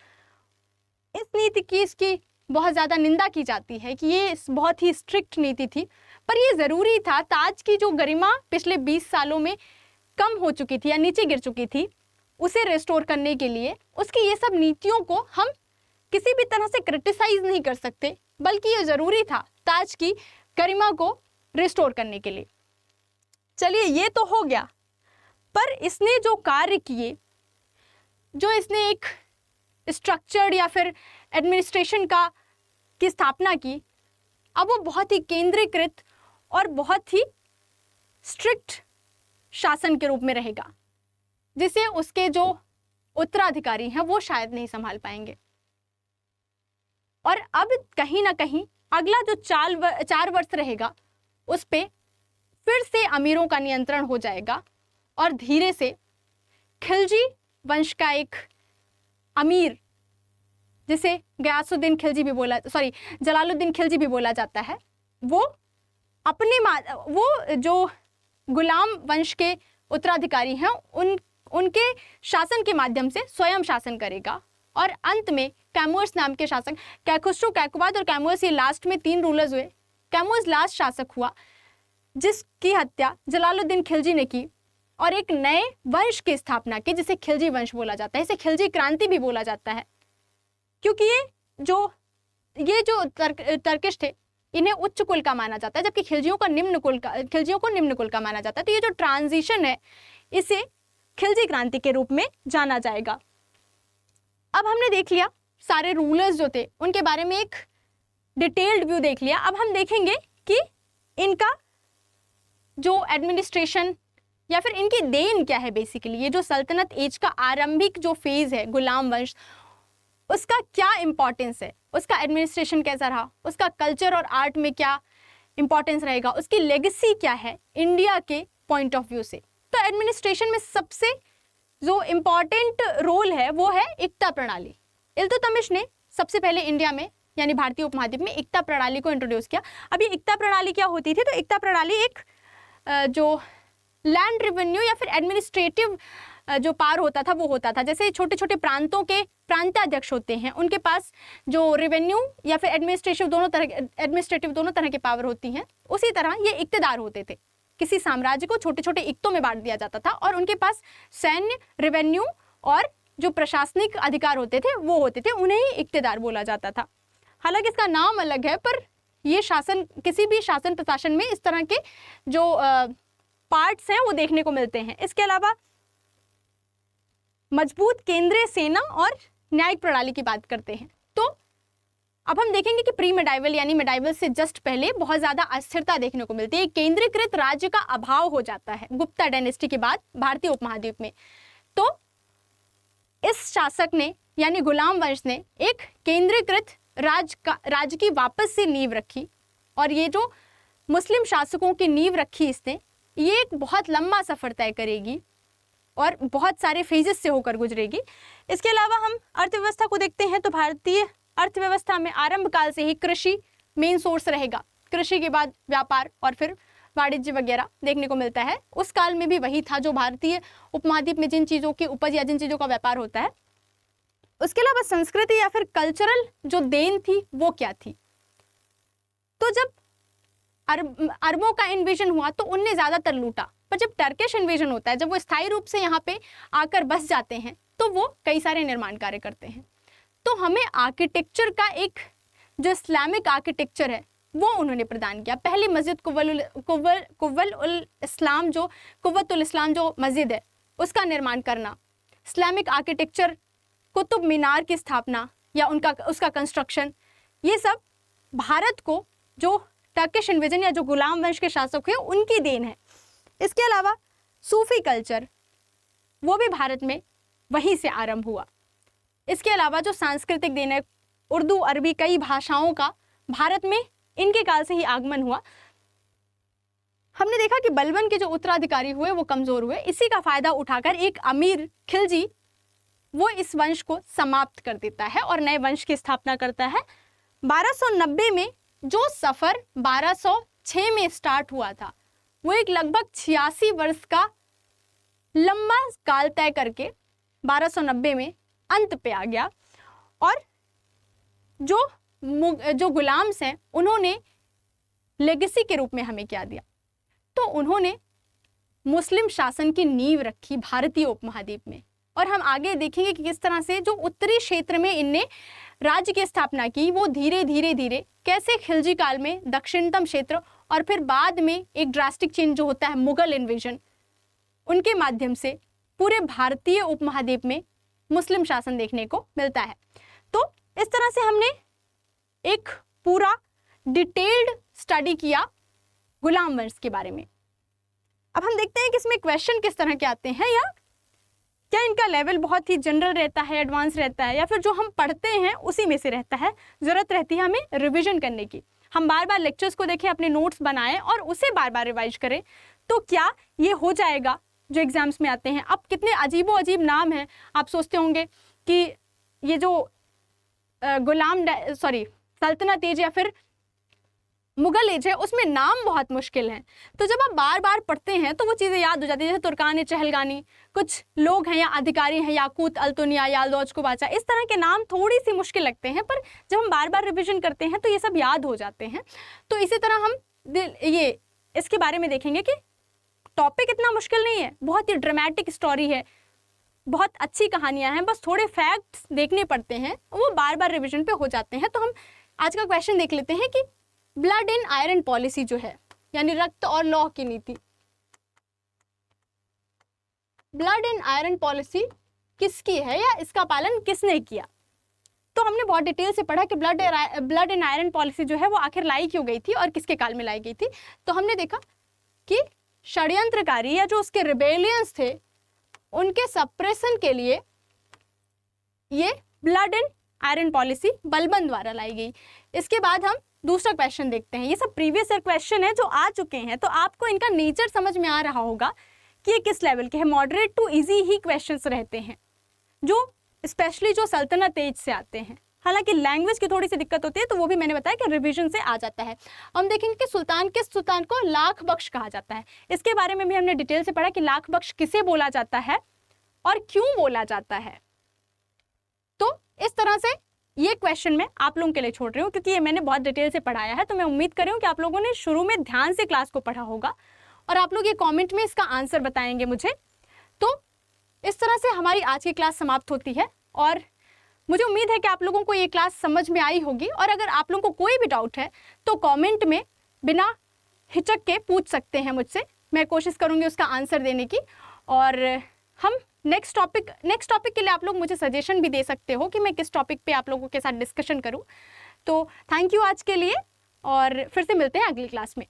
इस नीति की इसकी बहुत ज़्यादा निंदा की जाती है कि ये बहुत ही स्ट्रिक्ट नीति थी, पर ये ज़रूरी था। ताज की जो गरिमा पिछले 20 सालों में कम हो चुकी थी या नीचे गिर चुकी थी, उसे रिस्टोर करने के लिए उसकी ये सब नीतियों को हम किसी भी तरह से क्रिटिसाइज नहीं कर सकते, बल्कि ये ज़रूरी था ताज की गरिमा को रिस्टोर करने के लिए। चलिए, ये तो हो गया, पर इसने जो कार्य किए, जो इसने एक स्ट्रक्चर्ड या फिर एडमिनिस्ट्रेशन की स्थापना की, अब वो बहुत ही केंद्रीकृत और बहुत ही स्ट्रिक्ट शासन के रूप में रहेगा, जिसे उसके जो उत्तराधिकारी हैं वो शायद नहीं संभाल पाएंगे। और अब कहीं ना कहीं अगला जो 4 वर्ष रहेगा उस पे फिर से अमीरों का नियंत्रण हो जाएगा, और धीरे से खिलजी वंश का एक अमीर, जिसे गयासुद्दीन खिलजी भी जलालुद्दीन खिलजी भी बोला जाता है, वो जो गुलाम वंश के उत्तराधिकारी हैं उनके शासन के माध्यम से स्वयं शासन करेगा। और अंत में कैमूस नाम के शासक, कैखुस्रू, कैकुबाद और कैमूस, ये लास्ट में 3 रूलर्स हुए। कैमूस लास्ट शासक हुआ जिसकी हत्या जलालुद्दीन खिलजी ने की, और एक नए वंश की स्थापना की जिसे खिलजी वंश बोला जाता है। इसे खिलजी क्रांति भी बोला जाता है, क्योंकि ये जो तर्किश थे, इन्हें उच्च कुल का माना जाता है, जबकि खिलजियों को निम्न कुल का माना जाता है। तो ये जो ट्रांजिशन है, इसे खिलजी क्रांति के रूप में जाना जाएगा। अब हमने देख लिया सारे रूलर्स जो थे, उनके बारे में एक डिटेल्ड व्यू देख लिया। अब हम देखेंगे कि इनका जो एडमिनिस्ट्रेशन या फिर इनकी देन क्या है। बेसिकली ये जो सल्तनत एज का आरंभिक जो फेज है, गुलाम वंश, उसका क्या इंपॉर्टेंस है, उसका एडमिनिस्ट्रेशन कैसा रहा, उसका कल्चर और आर्ट में क्या इंपॉर्टेंस रहेगा, उसकी लेगेसी क्या है इंडिया के पॉइंट ऑफ व्यू से। तो एडमिनिस्ट्रेशन में सबसे जो इम्पॉर्टेंट रोल है वो है इक्ता प्रणाली। इल्तुतमिश ने सबसे पहले इंडिया में यानी भारतीय उपमहाद्वीप में इक्ता प्रणाली को इंट्रोड्यूस किया। अब ये इक्ता प्रणाली क्या होती थी? तो इक्ता प्रणाली एक जो लैंड रेवेन्यू या फिर एडमिनिस्ट्रेटिव जो पावर होता था वो होता था। जैसे छोटे छोटे प्रांतों के प्रांताध्यक्ष होते हैं, उनके पास जो रेवेन्यू या फिर एडमिनिस्ट्रेटिव दोनों तरह की पावर होती हैं, उसी तरह ये इक्तेदार होते थे। किसी साम्राज्य को छोटे छोटे इक्तों में बांट दिया जाता था, और उनके पास सैन्य, रेवेन्यू और जो प्रशासनिक अधिकार होते थे वो होते थे, उन्हें ही इक्तेदार बोला जाता था। हालांकि इसका नाम अलग है, पर ये शासन, किसी भी शासन प्रशासन में इस तरह के जो पार्ट्स हैं वो देखने को मिलते हैं। इसके अलावा मजबूत केंद्रीय सेना और न्यायिक प्रणाली की बात करते हैं, तो अब हम देखेंगे कि प्री मेडाइवल यानी मेडाइवल से जस्ट पहले बहुत ज़्यादा अस्थिरता देखने को मिलती है। केंद्रीकृत राज्य का अभाव हो जाता है गुप्ता डायनेस्टी के बाद भारतीय उपमहाद्वीप में। तो इस शासक ने यानी गुलाम वंश ने एक केंद्रीकृत राज्य की वापस से नींव रखी, और ये जो मुस्लिम शासकों की नींव रखी इसने, ये एक बहुत लंबा सफ़र तय करेगी और बहुत सारे फेजेस से होकर गुजरेगी। इसके अलावा हम अर्थव्यवस्था को देखते हैं, तो भारतीय अर्थव्यवस्था में आरंभ काल से ही कृषि मेन सोर्स रहेगा। कृषि के बाद व्यापार और फिर वाणिज्य वगैरह देखने को मिलता है। उस काल में भी वही था जो भारतीय उपमहाद्वीप में जिन चीज़ों की उपज या जिन चीज़ों का व्यापार होता है। उसके अलावा संस्कृति या फिर कल्चरल जो देन थी वो क्या थी? तो जब अरबों का इन्वेजन हुआ तो उनने ज़्यादातर लूटा, पर जब टर्किश इन्वेजन होता है, जब वो स्थायी रूप से यहाँ पे आकर बस जाते हैं, तो वो कई सारे निर्माण कार्य करते हैं। तो हमें आर्किटेक्चर का एक जो इस्लामिक आर्किटेक्चर है वो उन्होंने प्रदान किया। पहली मस्जिद कुव्वतुल इस्लाम जो मस्जिद है उसका निर्माण करना, इस्लामिक आर्किटेक्चर, कुतुब मीनार की स्थापना या उसका कंस्ट्रक्शन, ये सब भारत को जो टर्किश इन्वेजन या जो गुलाम वंश के शासक हुए उनकी देन है। इसके अलावा सूफी कल्चर वो भी भारत में वहीं से आरंभ हुआ। इसके अलावा जो सांस्कृतिक देन है, उर्दू अरबी कई भाषाओं का भारत में इनके काल से ही आगमन हुआ। हमने देखा कि बलबन के जो उत्तराधिकारी हुए वो कमजोर हुए। इसी का फायदा उठाकर एक अमीर खिलजी वो इस वंश को समाप्त कर देता है और नए वंश की स्थापना करता है। 1290 में जो सफर 1206 में स्टार्ट हुआ था वो एक लगभग 86 वर्ष का लंबा काल तय करके 1290 में अंत पे आ गया। और जो गुलाम्स हैं उन्होंने लेगेसी के रूप में हमें क्या दिया, तो उन्होंने मुस्लिम शासन की नींव रखी भारतीय उपमहाद्वीप में। और हम आगे देखेंगे कि किस तरह से जो उत्तरी क्षेत्र में इनने राज्य की स्थापना की, वो धीरे धीरे कैसे खिलजी काल में दक्षिणतम क्षेत्र और फिर बाद में एक ड्रास्टिक चेंज जो होता है मुगल इन्वेजन, उनके माध्यम से पूरे भारतीय उपमहाद्वीप में मुस्लिम शासन देखने को मिलता है। तो इस तरह से हमने एक पूरा डिटेल्ड स्टडी किया गुलाम वंश के बारे में। अब हम देखते हैं कि इसमें क्वेश्चन किस तरह के आते हैं, या क्या इनका लेवल बहुत ही जनरल रहता है, एडवांस रहता है, या फिर जो हम पढ़ते हैं उसी में से रहता है। ज़रूरत रहती है हमें रिवीजन करने की। हम बार बार लेक्चर्स को देखें, अपने नोट्स बनाएं और उसे बार बार रिवाइज करें, तो क्या ये हो जाएगा जो एग्जाम्स में आते हैं। अब कितने अजीबो अजीब नाम हैं, आप सोचते होंगे कि ये जो सल्तनत एज या फिर मुगल एज है उसमें नाम बहुत मुश्किल हैं। तो जब आप बार बार पढ़ते हैं तो वो चीज़ें याद हो जाती है। जैसे तुर्कान चहलगानी, कुछ लोग हैं या अधिकारी हैं, याकूत अल्तुनिया, यालदौज को बाचा, इस तरह के नाम थोड़ी सी मुश्किल लगते हैं, पर जब हम बार बार रिविजन करते हैं तो ये सब याद हो जाते हैं। तो इसी तरह हम ये इसके बारे में देखेंगे कि टॉपिक इतना मुश्किल नहीं है, बहुत ही ड्रामेटिक स्टोरी है, बहुत अच्छी कहानियां हैं, बस थोड़े फैक्ट्स देखने पड़ते हैं, वो बार बार रिवीजन पे हो जाते हैं। तो हम आज का क्वेश्चन देख लेते हैं कि ब्लड इन आयरन पॉलिसी जो है, यानी रक्त और लौह की नीति, ब्लड इन आयरन पॉलिसी किसकी है या इसका पालन किसने किया। तो हमने बहुत डिटेल से पढ़ा कि ब्लड इन आयरन पॉलिसी जो है वो आखिर लाई क्यों गई थी और किसके काल में लाई गई थी। तो हमने देखा कि षड्यंत्रकारी या जो उसके रिबेलियंस थे उनके सप्रेशन के लिए ये blood in iron policy Balban द्वारा लाई गई। इसके बाद हम दूसरा क्वेश्चन देखते हैं। ये सब प्रीवियस ईयर क्वेश्चन है जो आ चुके हैं, तो आपको इनका नेचर समझ में आ रहा होगा कि ये किस लेवल के हैं। मॉडरेट टू इजी ही क्वेश्चंस रहते हैं, जो स्पेशली जो सल्तनत एज से आते हैं। हालांकि लैंग्वेज की थोड़ी सी दिक्कत होती है, तो वो भी मैंने बताया कि रिवीजन से आ जाता है। हम देखेंगे कि किस सुल्तान को लाख बख्श कहा जाता है। इसके बारे में भी हमने डिटेल से पढ़ा कि लाख बख्श किसे बोला जाता है और क्यों बोला जाता है। तो इस तरह से ये क्वेश्चन मैं आप लोगों के लिए छोड़ रही हूँ, क्योंकि ये मैंने बहुत डिटेल से पढ़ाया है। तो मैं उम्मीद कर रही हूँ कि आप लोगों ने शुरू में ध्यान से क्लास को पढ़ा होगा और आप लोग ये कमेंट में इसका आंसर बताएंगे मुझे। तो इस तरह से हमारी आज की क्लास समाप्त होती है और मुझे उम्मीद है कि आप लोगों को ये क्लास समझ में आई होगी। और अगर आप लोगों को कोई भी डाउट है तो कमेंट में बिना हिचक के पूछ सकते हैं मुझसे, मैं कोशिश करूँगी उसका आंसर देने की। और हम नेक्स्ट टॉपिक के लिए आप लोग मुझे सजेशन भी दे सकते हो कि मैं किस टॉपिक पे आप लोगों के साथ डिस्कशन करूँ। तो थैंक यू आज के लिए और फिर से मिलते हैं अगली क्लास में।